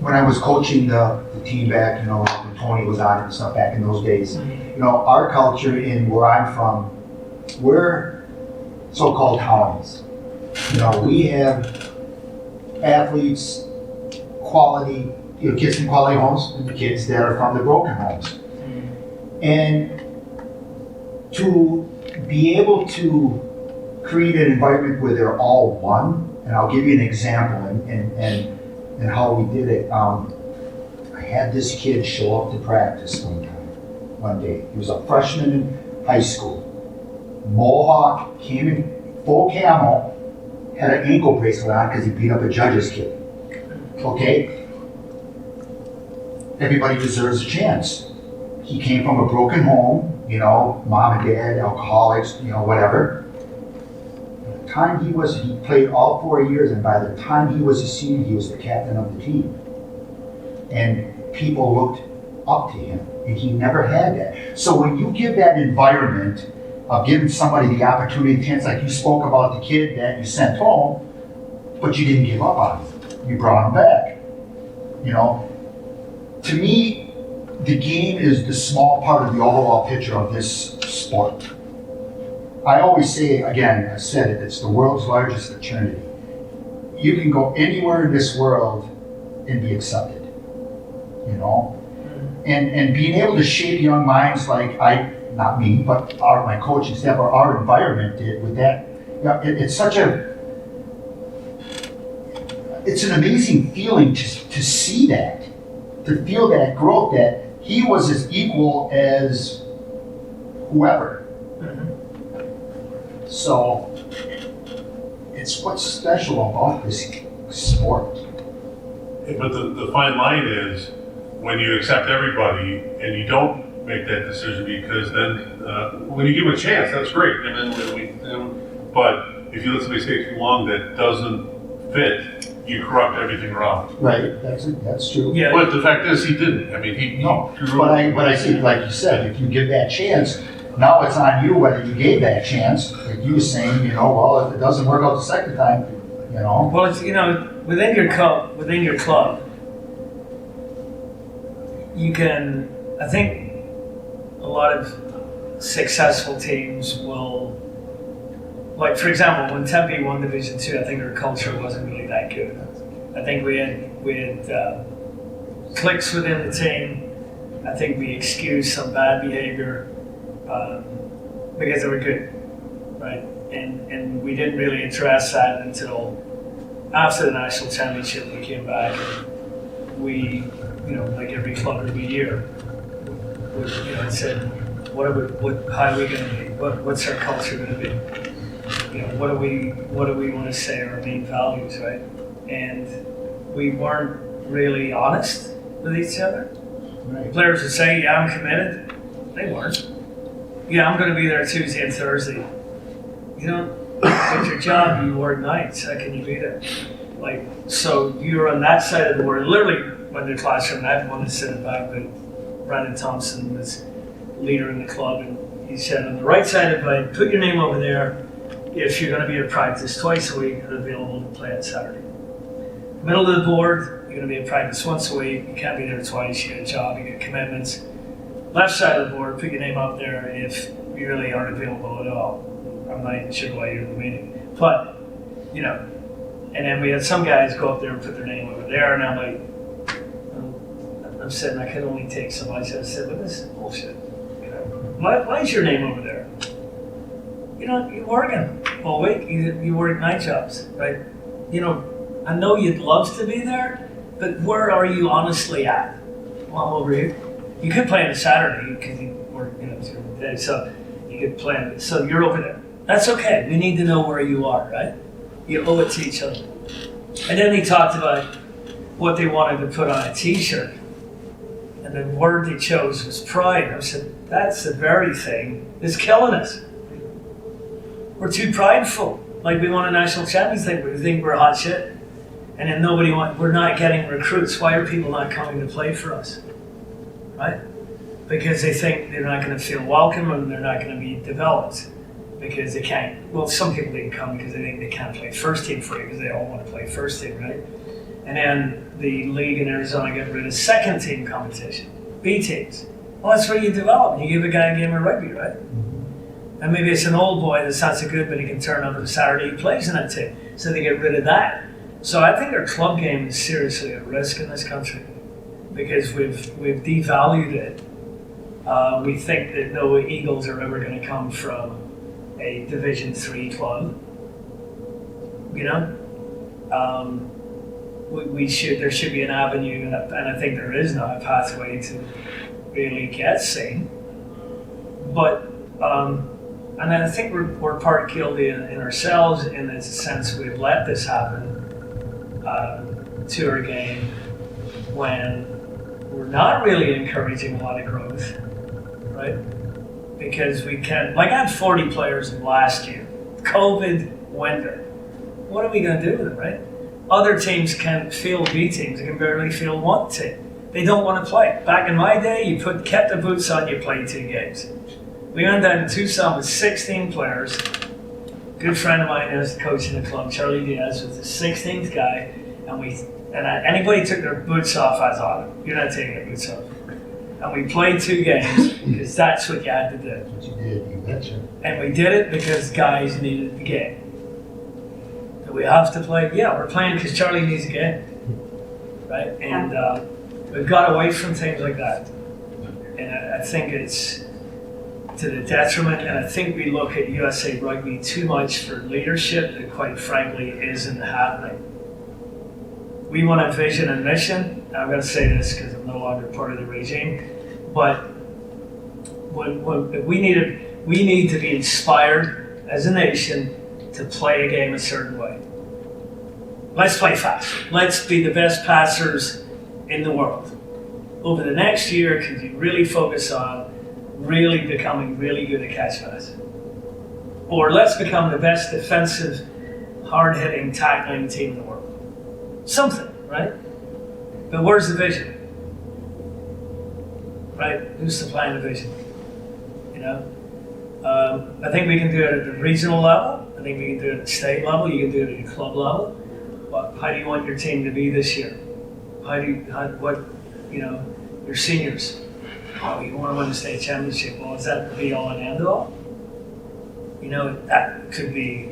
When I was coaching the team back, when Tony was on it and stuff back in those days, our culture in where I'm from, we're so-called townies. We have athletes, quality, kids from quality homes, and the kids that are from the broken homes. And to be able to create an environment where they're all one, and I'll give you an example and how we did it. I had this kid show up to practice one day. He was a freshman in high school. Mohawk, came in full camo, had an ankle bracelet on because he beat up a judge's kid. Okay? Everybody deserves a chance. He came from a broken home, mom and dad, alcoholics, whatever. By the time he played all 4 years, and by the time he was a senior, he was the captain of the team. And people looked up to him, and he never had that. So when you give that environment of giving somebody the opportunity, the chance, like you spoke about the kid that you sent home, but you didn't give up on him. You brought him back. To me, the game is the small part of the overall picture of this sport. I always say, again, I said it, it's the world's largest fraternity. You can go anywhere in this world and be accepted, And being able to shape young minds like not me, but my coaching staff or our environment did with that, it's an amazing feeling to see that, to feel that growth, that he was as equal as whoever. So it's what's special about this sport. But the fine line is when you accept everybody and you don't make that decision, because then when you give them a chance, that's great. And then but if you let somebody stay too long that doesn't fit, you corrupt everything around. Right, that's true. Yeah. But the fact is, he didn't. I mean, But I see, like you said, if you give that chance, now it's on you whether you gave that chance. Like you were saying, well, if it doesn't work out the second time, Well, it's within your club, you can. I think a lot of successful teams will. Like, for example, when Tempe won Division II, I think our culture wasn't really that good. I think we had cliques within the team. I think we excused some bad behavior because they were good, right? and we didn't really address that until after the national championship. We came back and we, like every club every year, we, said, how are we going to be? What's our culture going to be? What do we want to say are our main values, right? And we weren't really honest with each other. Right. Players would say, yeah, I'm committed. They weren't. Yeah, I'm going to be there Tuesday and Thursday. With your job, you work nights. How can you be there? So you're on that side of the world. Literally, when the classroom, I had one to sit back, but Brandon Thompson was leader in the club, and he said, on the right side of it, put your name over there if you're going to be at practice twice a week and available to play on Saturday. Middle of the board, you're going to be at practice once a week. You can't be there twice. You get a job, you get commitments. Left side of the board, put your name up there if you really aren't available at all. I'm not even sure why you're in the meeting. But, and then we had some guys go up there and put their name over there, and I'm like, I'm saying I can only take so much. I said, but this is bullshit. Why is your name over there? You're working all week. You work night jobs, right? I know you'd love to be there, but where are you honestly at? Well, over here. You could play on a Saturday because you work, during the day, so you could play. So you're over there. That's okay. We need to know where you are, right? You owe it to each other. And then he talked about what they wanted to put on a T-shirt, and the word they chose was pride. I said, that's the very thing that's killing us. We're too prideful. Like we won a national championship, we think we're hot shit. And then we're not getting recruits. Why are people not coming to play for us? Right? Because they think they're not going to feel welcome and they're not going to be developed because they can't. Well, some people didn't come because they think they can't play first team for you because they all want to play first team, right? And then the league in Arizona got rid of second team competition, B teams. Well, that's where you develop. You give a guy a game of rugby, right? And maybe it's an old boy that's not so good, but he can turn up on a Saturday, he plays in that team. So they get rid of that. So I think our club game is seriously at risk in this country because we've devalued it. We think that no Eagles are ever going to come from a Division III club. There should be an avenue, and I think there is now a pathway to really get seen. But and I think we're part guilty in ourselves in the sense we've let this happen to our game when we're not really encouraging a lot of growth, right? Because we can, I had 40 players last year, COVID winter. What are we going to do with them, right? Other teams can field B teams, they can barely field one team. They don't want to play. Back in my day, you kept the boots on, you played 2 games. We went down to Tucson with 16 players. Good friend of mine is the coach in the club, Charlie Diaz, was the 16th guy, and anybody took their boots off, I thought, you're not taking your boots off. And we played 2 games because that's what you had to do. That's what you did, you betcha. And we did it because guys needed the game. Do we have to play? Yeah, we're playing because Charlie needs a game, right? And we've got away from things like that. And I think it's to the detriment, and I think we look at USA Rugby too much for leadership that quite frankly isn't happening. We want a vision and mission. I'm going to say this because I'm no longer part of the regime, but we need to be inspired as a nation to play a game a certain way. Let's play fast. Let's be the best passers in the world. Over the next year, could you really focus on really becoming really good at catch pass? Or let's become the best defensive, hard-hitting, tackling team in the world. Something, right? But where's the vision? Right? Who's supplying the vision? I think we can do it at the regional level. I think we can do it at the state level. You can do it at the club level. But how do you want your team to be this year? Your seniors? Oh, you want to win the state championship. Well, is that the be all and end all? That could be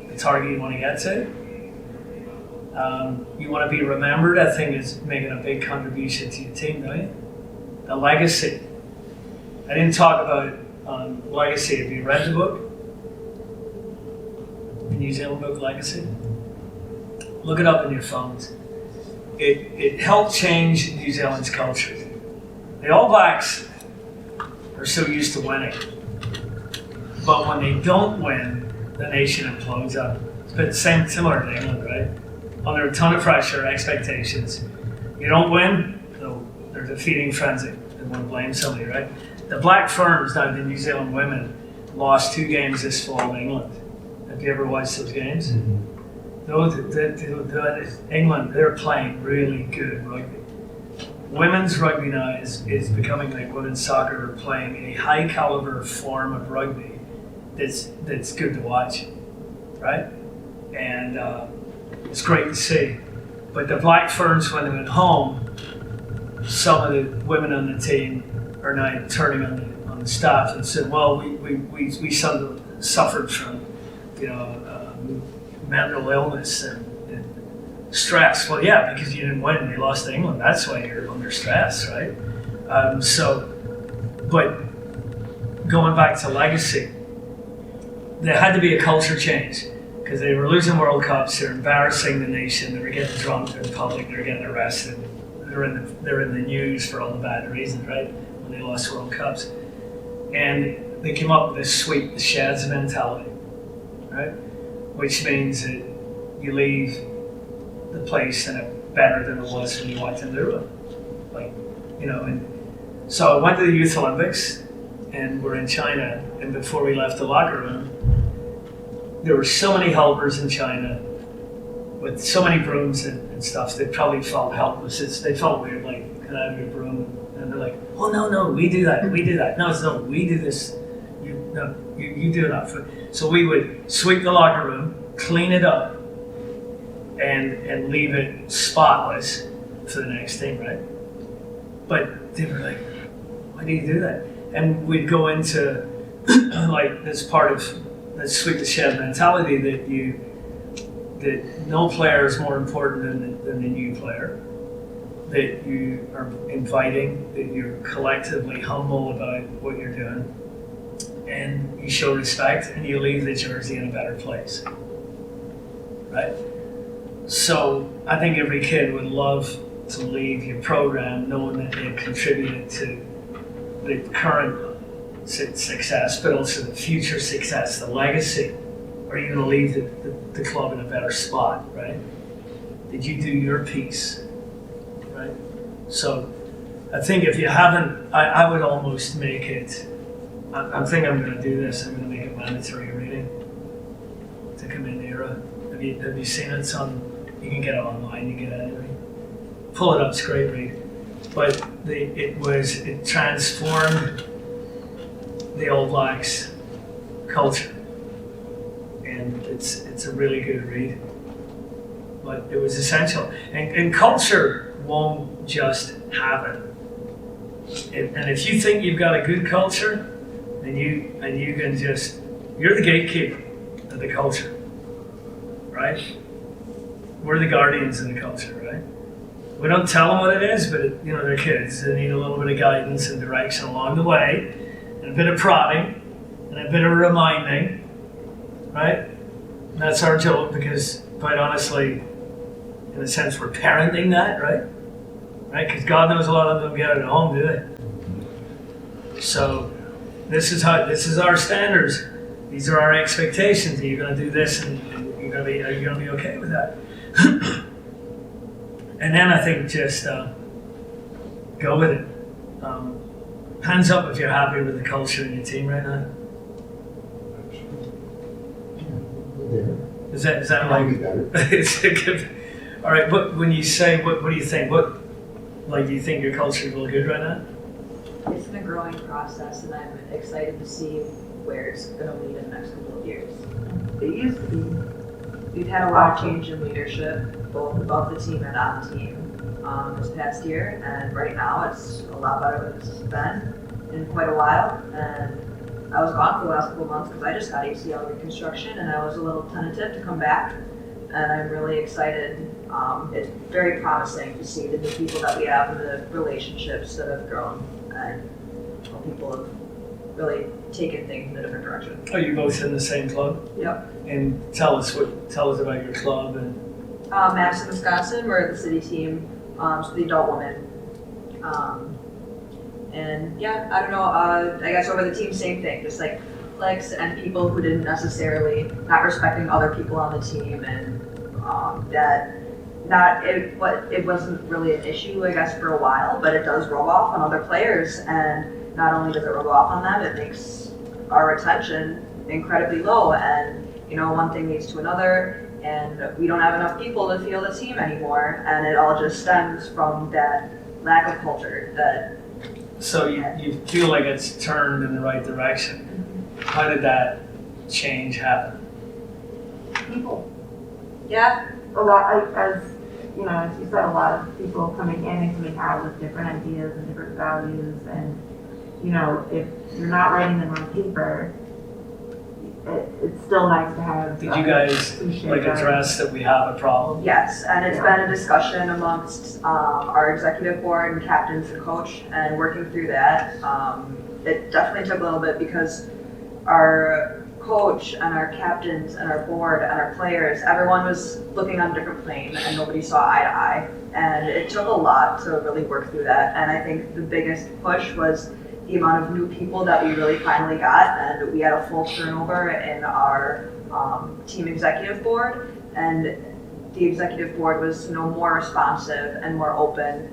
the target you want to get to. You want to be remembered, I think, is making a big contribution to your team, don't you? The legacy. I didn't talk about legacy. Have you read the book? New Zealand book Legacy? Look it up in your phones. It helped change New Zealand's culture. The All Blacks are so used to winning, but when they don't win, the nation implodes on them. It's been similar to England, right? Under a ton of pressure, expectations. You don't win, so there's a feeding frenzy. They want to blame somebody, right? The Black Ferns, now the New Zealand women, lost 2 games this fall in England. Have you ever watched those games? England, they're playing really good rugby. Women's rugby now is becoming like women's soccer. They're playing a high caliber form of rugby that's good to watch, right? And it's great to see. But the Black Ferns, when they went home, some of the women on the team are now turning on the staff and said, well, we suffered from, mental illness and stress. Well, yeah, because you didn't win, you lost to England. That's why you're under stress, right? But going back to legacy, there had to be a culture change because they were losing World Cups. They're embarrassing the nation. They were getting drunk in public. They were getting arrested. They're in the news for all the bad reasons, right? When they lost World Cups, and they came up with this sweep the sheds mentality, right? Which means that you leave the place in it better than it was when you walked in the room. And so I went to the Youth Olympics and we're in China, and before we left the locker room, there were so many helpers in China with so many brooms and stuff. They probably felt helpless. They felt weird, like, can I have your broom? And they're like, oh, no, we do that. No, we do this. You do enough. So we would sweep the locker room, clean it up, and leave it spotless for the next team, right? But they were like, why do you do that? And we'd go into like this part of the sweep the shed mentality that no player is more important than the new player, that you are inviting, that you're collectively humble about what you're doing, and you show respect and you leave the jersey in a better place, right? So I think every kid would love to leave your program knowing that they've contributed to the current success, but also the future success, the legacy. Are you going to leave the club in a better spot, right? Did you do your piece, right? So I think if you haven't, I would almost make it, I think I'm going to do this, I'm going to make it mandatory reading to come in era. Have you seen it? It's on, you can get it online, you get it anyway. Pull it up, it's a great read. But it transformed the All Blacks culture. And it's a really good read. But it was essential. And culture won't just happen. And if you think you've got a good culture, and you can just, you're the gatekeeper of the culture, right? We're the guardians of the culture, right? We don't tell them what it is, but they're kids. They need a little bit of guidance and direction along the way, and a bit of prodding, and a bit of reminding, right? And that's our job, because quite honestly, in a sense, we're parenting that, right? Right? Because God knows a lot of them don't get it at home, do they? So this is our standards. These are our expectations. Are you going to do this, and are you going to be okay with that? And then I think just go with it. Hands up if you're happy with the culture in your team right now. Is that like? Is it good? All right. But when you say, what do you think? Do you think your culture is really good right now? It's been a growing process, and I'm excited to see where it's going to lead in the next couple of years. It used to be, we've had a lot of change in leadership, both above the team and on the team, this past year, and right now it's a lot better than it's been in quite a while. And I was gone for the last couple of months because I just got ACL reconstruction, and I was a little tentative to come back, and I'm really excited. It's very promising to see the new people that we have and the relationships that have grown, and people have really taken things in a different direction. Are you both in the same club? Yep. And tell us about your club and Madison, Wisconsin, we're the city team, so the adult women. And yeah, I don't know, I guess over the team, same thing, just like cliques and people who didn't necessarily, not respecting other people on the team, and it wasn't really an issue, I guess, for a while, but it does rub off on other players, and not only does it rub off on them, it makes our retention incredibly low, and one thing leads to another, and we don't have enough people to field a team anymore, and it all just stems from that lack of culture that. so you feel like it's turned in the right direction. How did that change happen? People. Yeah, A lot, as you know, as you said, a lot of people coming in and coming out with different ideas and different values, and if you're not writing them on paper, it's still nice to have. Did you guys address that we have a problem? yes, and it's been a discussion amongst our executive board and captains and coach, and working through that. It definitely took a little bit because our coach and our captains and our board and our players, everyone was looking on a different plane and nobody saw eye to eye. And it took a lot to really work through that. And I think the biggest push was the amount of new people that we really finally got. And we had a full turnover in our team executive board. And the executive board was more responsive and more open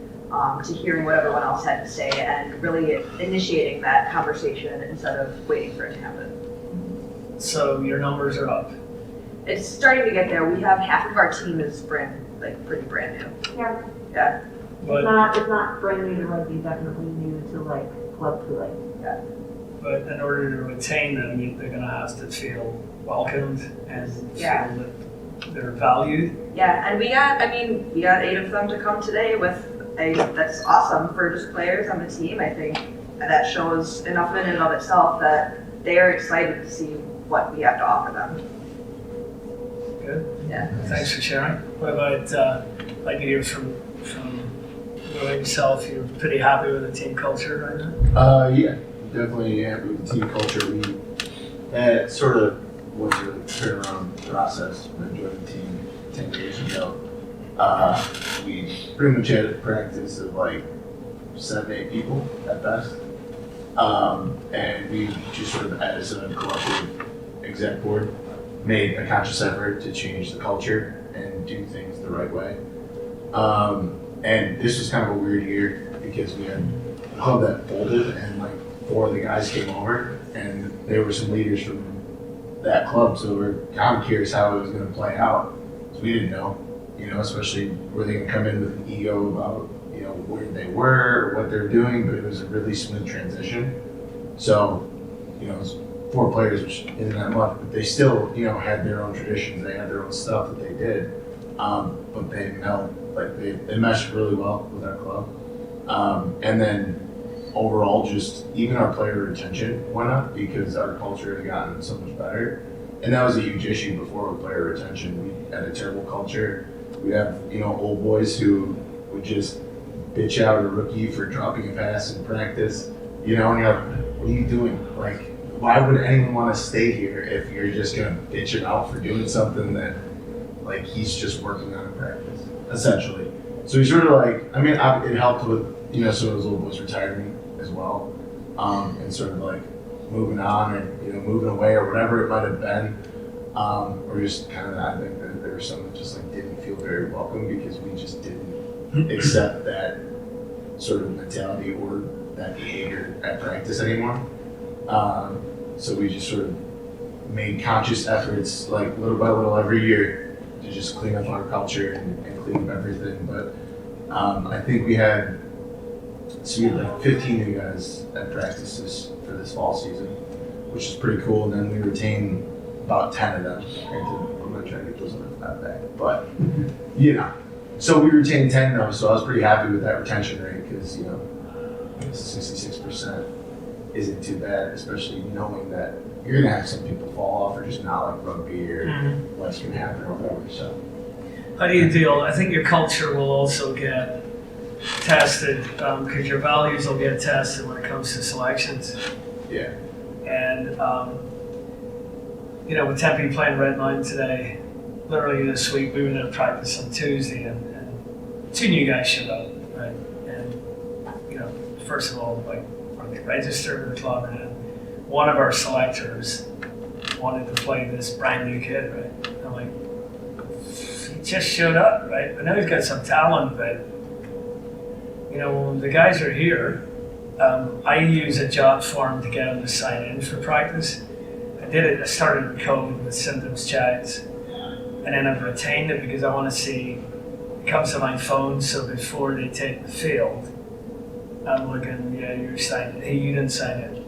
to hearing what everyone else had to say and really initiating that conversation instead of waiting for it to happen. So your numbers are up. It's starting to get there. We have half of our team is pretty brand new. Yeah. Yeah. But It's not brand new to rugby, definitely new to club play. But in order to retain them, they're going to have to feel welcomed and Yeah. feel that they're valued. Yeah, and we got 8 of them to come today that's awesome for just players on the team. I think that shows enough in and of itself that they are excited to see what we have to offer them. Good. Yeah. Thanks for sharing. What about, like you hear from yourself, you're pretty happy with the team culture right now? Yeah, definitely happy with the team culture. It sort of was a turnaround process. I joined the team 10 years ago. We pretty much had a practice of 7, 8 people at best. And we just sort of, as a collective exec board, made a conscious effort to change the culture and do things the right way. And this was kind of a weird year because we had a club that folded and 4 of the guys came over, and there were some leaders from that club, so we're kind of curious how it was going to play out. So we didn't know, especially were they going to come in with an ego about where they were or what they're doing, but it was a really smooth transition. So, it was 4 players, which isn't that much, but they still, had their own traditions. They had their own stuff that they did, but they they meshed really well with our club. And then overall, just even our player retention went up because our culture had gotten so much better. And that was a huge issue before with player retention. We had a terrible culture. We have, old boys who would just bitch out a rookie for dropping a pass in practice, and you're like, what are you doing? Why would anyone want to stay here if you're just going to bitch him out for doing something that, he's just working on in practice, essentially. So we sort of it helped with, some of those old boys retiring as well, and sort of moving on and, moving away or whatever it might have been, or just kind of, I think that there were some that just didn't feel very welcome because we just didn't accept that sort of mentality or that behavior at practice anymore. So we just sort of made conscious efforts, little by little every year, to just clean up our culture and clean up everything. But I think we had 15 new guys at practices for this fall season, which is pretty cool. And then we retained about 10 of them. Granted, I'm not trying to get those numbers back, but so we retained 10 of them. So I was pretty happy with that retention rate because 66% isn't too bad, especially knowing that you're gonna have some people fall off or just not like rugby or what's gonna happen or whatever. So How do you deal? I think your culture will also get tested because your values will get tested when it comes to selections. yeah, And, with Tempe playing Redline today, literally this week, we were in practice on Tuesday, and 2 new guys showed up, right? And, first of all, like, are they registered with the club? And one of our selectors wanted to play this brand new kid, right? I'm like, he just showed up, right? I know he's got some talent, but, when the guys are here, I use a job form to get them to sign in for practice. I started with COVID with symptoms checks, and then I've retained it because I want to see it comes to my phone, so before they take the field, I'm looking, yeah, you're signing, hey, you didn't sign it.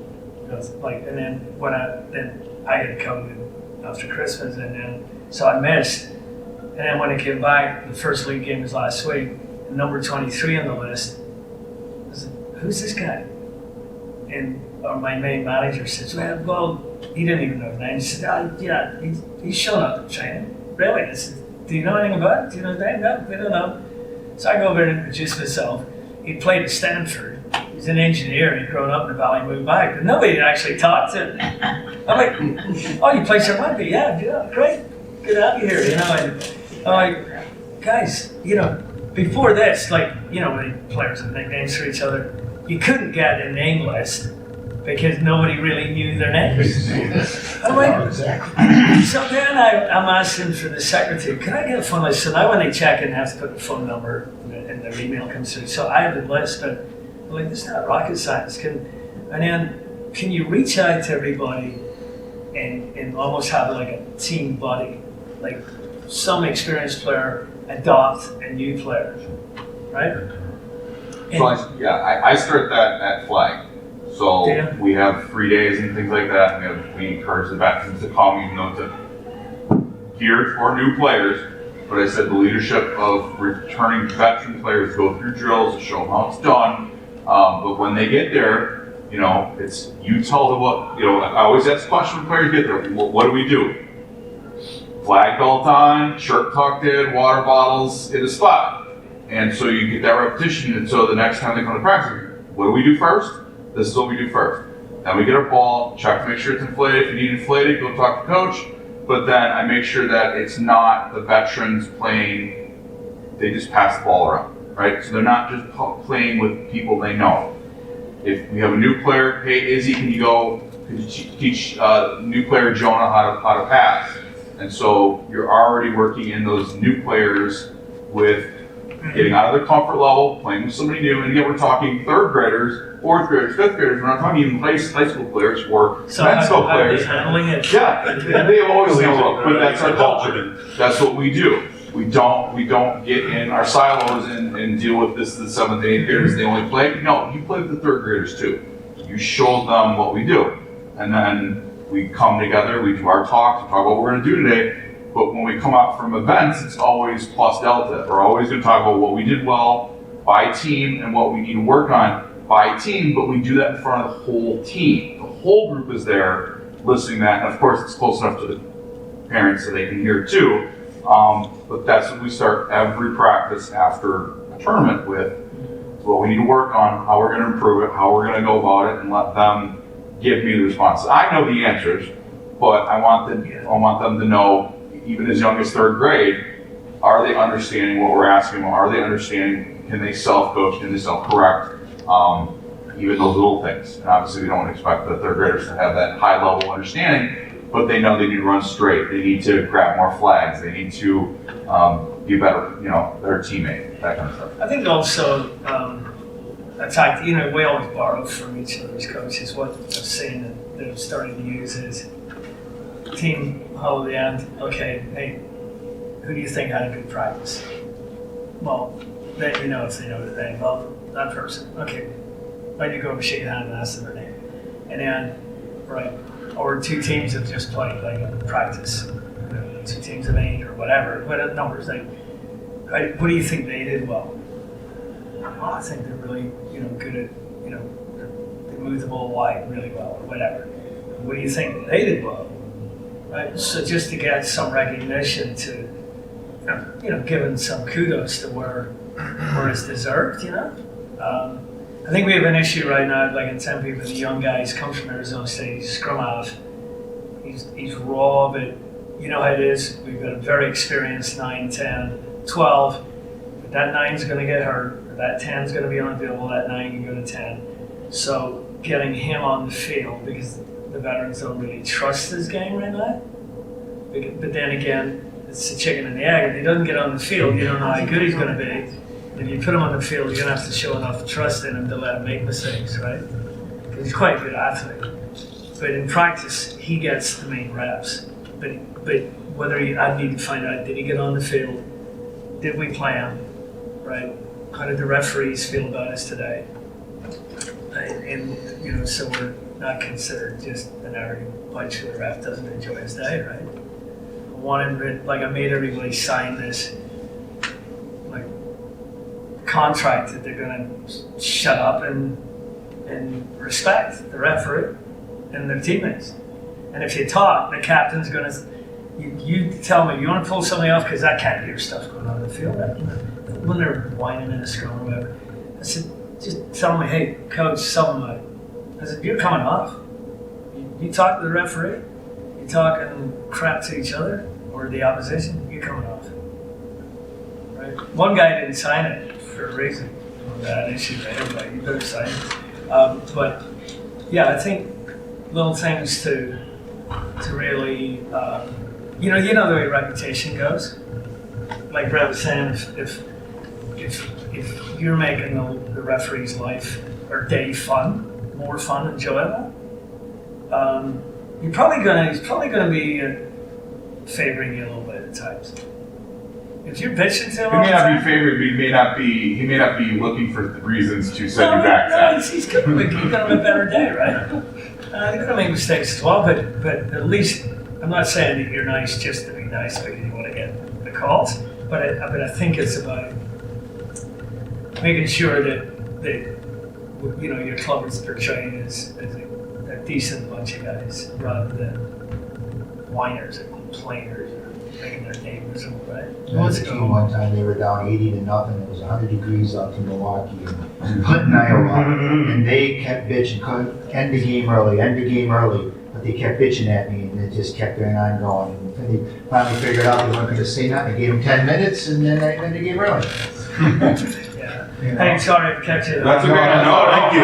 And then I had COVID after Christmas, and then so I missed. And then when I came back, the first league game was last week, and number 23 on the list, I said, who's this guy? And my main manager says, well, he didn't even know his name. He said, yeah, he's shown up to training. Really? I said, do you know anything about it? Do you know his name? No, we don't know. So I go over and introduce myself. He played at Stanford. He's an engineer. He'd grown up in the Valley, moved back. But nobody had actually talked to him. I'm like, oh, you play some rugby? Yeah, great. Good to have you here. And I'm like, guys, before this, when the players had nicknames for each other, you couldn't get a name list because nobody really knew their names. I'm like, so then I'm asking for the secretary, can I get a phone list? So now when they check in, they have to put the phone number and their email comes through. So I have the list, but I'm like, it's not rocket science. Can you reach out to everybody and almost have like a team buddy, like some experienced player adopt a new player, right? So I start that at flag. So we have 3 days and things like that. We encourage the veterans to come, even though it's geared for new players. But I said the leadership of returning veteran players go through drills to show them how it's done. But when they get there, it's you tell them what. I always ask the question when players get there. What do we do? Flag belt on, shirt tucked in, water bottles in a spot. And so you get that repetition, and so the next time they come to practice, what do we do first? This is what we do first. Then we get our ball, check to make sure it's inflated. If you need inflated, go talk to coach. But then I make sure that it's not the veterans playing, they just pass the ball around, right? So they're not just playing with people they know. If we have a new player, hey Izzy, could you teach new player Jonah how to pass? And so you're already working in those new players with getting out of their comfort level, playing with somebody new, and again, we're talking 3rd graders, 4th graders, 5th graders. We're not talking even high school players or men's school players. Handling it. Yeah, they always look, but that's our culture. That's what we do. We don't get in our silos and deal with the 7th and 8th graders. They only play. No, you play with the 3rd graders too. You show them what we do, and then we come together. We do our talk about what we're going to do today. But when we come out from events, it's always plus delta. We're always going to talk about what we did well by team and what we need to work on by team, but we do that in front of the whole team. The whole group is there listening to that, and of course it's close enough to the parents so they can hear too. But that's what we start every practice after a tournament with. What we need to work on, how we're going to improve it, how we're going to go about it, and let them give me the responses. I know the answers, but I want them to know, even as young as 3rd grade, are they understanding what we're asking them? Are they understanding? Can they self-coach? Can they self-correct? Even those little things. And obviously, we don't expect the 3rd graders to have that high level understanding, but they know they need to run straight. They need to grab more flags. They need to be better, better teammate, that kind of stuff. I think also attack. We always borrow from each other's coaches. What I've seen that they're starting to use is team huddle at the end. Okay, hey, who do you think had a good practice? Well, then if they know the name. Well, that person. Okay, why do you go and shake your hand and ask them their name? And then, right, or 2 teams have just played like in practice, 2 teams of 8 or whatever numbers. Like, right, what do you think they did well? Well, I think they're really good at they move the ball wide really well or whatever. What do you think they did well? Right, so just to get some recognition to, given some kudos to where it's deserved, I think we have an issue right now, like in Tempe, with the young guys comes from Arizona State, he's scrum half. He's raw, but you know how it is. We've got a very experienced 9, 10, 12. But that 9's going to get hurt. Or that 10's going to be unavailable. That 9 can go to 10. So getting him on the field, because the veterans don't really trust his game right now. But then again, it's the chicken and the egg. If he doesn't get on the field, you don't know how good he's going to be. If you put him on the field, you're going to have to show enough trust in him to let him make mistakes, right? Because he's quite a good athlete. But in practice, he gets the main reps. But whether I need to find out, did he get on the field? Did we play him? Right? How did the referees feel about us today? And you know, so we're not considered just an arrogant bunch who the ref doesn't enjoy his day, right? I wanted, like, I made everybody sign this like contract that they're going to shut up and respect the referee and their teammates. And if you talk, the captain's going to, you tell me, you want to pull somebody off because I can't hear stuff going on in the field. Right? When they're whining in a scrum or whatever, I said, just tell me, hey, coach, something like, I said, you're coming off. You talk to the referee, you talking crap to each other or the opposition, you're coming off. Right? One guy didn't sign it for a reason. That issue, right? Everybody, you better sign it. But yeah, I think little things to really, you know the way reputation goes. Like Brett was saying, if you're making the referee's life or day more fun, enjoyable, he's probably gonna be favoring you a little bit at times. If you're bitching to him, He may not be favored, but he may not be looking for reasons to send you back. No, he's gonna have a better day, right? You're gonna make mistakes as well, but at least I'm not saying that you're nice just to be nice because you want to get the calls. But I think it's about making sure that you know your club is portrayed as a decent bunch of guys rather than whiners and complainers or making their day miserable, right? There was a team one time, they were down 80-0. It was 100 degrees out in Milwaukee and Clinton, Iowa, and they kept bitching, couldn't end the game early, but they kept bitching at me, and it just kept going on. And they finally figured out they weren't going to say nothing. I gave them 10 minutes, and then I ended the game early. Yeah. Hey, sorry to catch you. That's okay. No, thank you.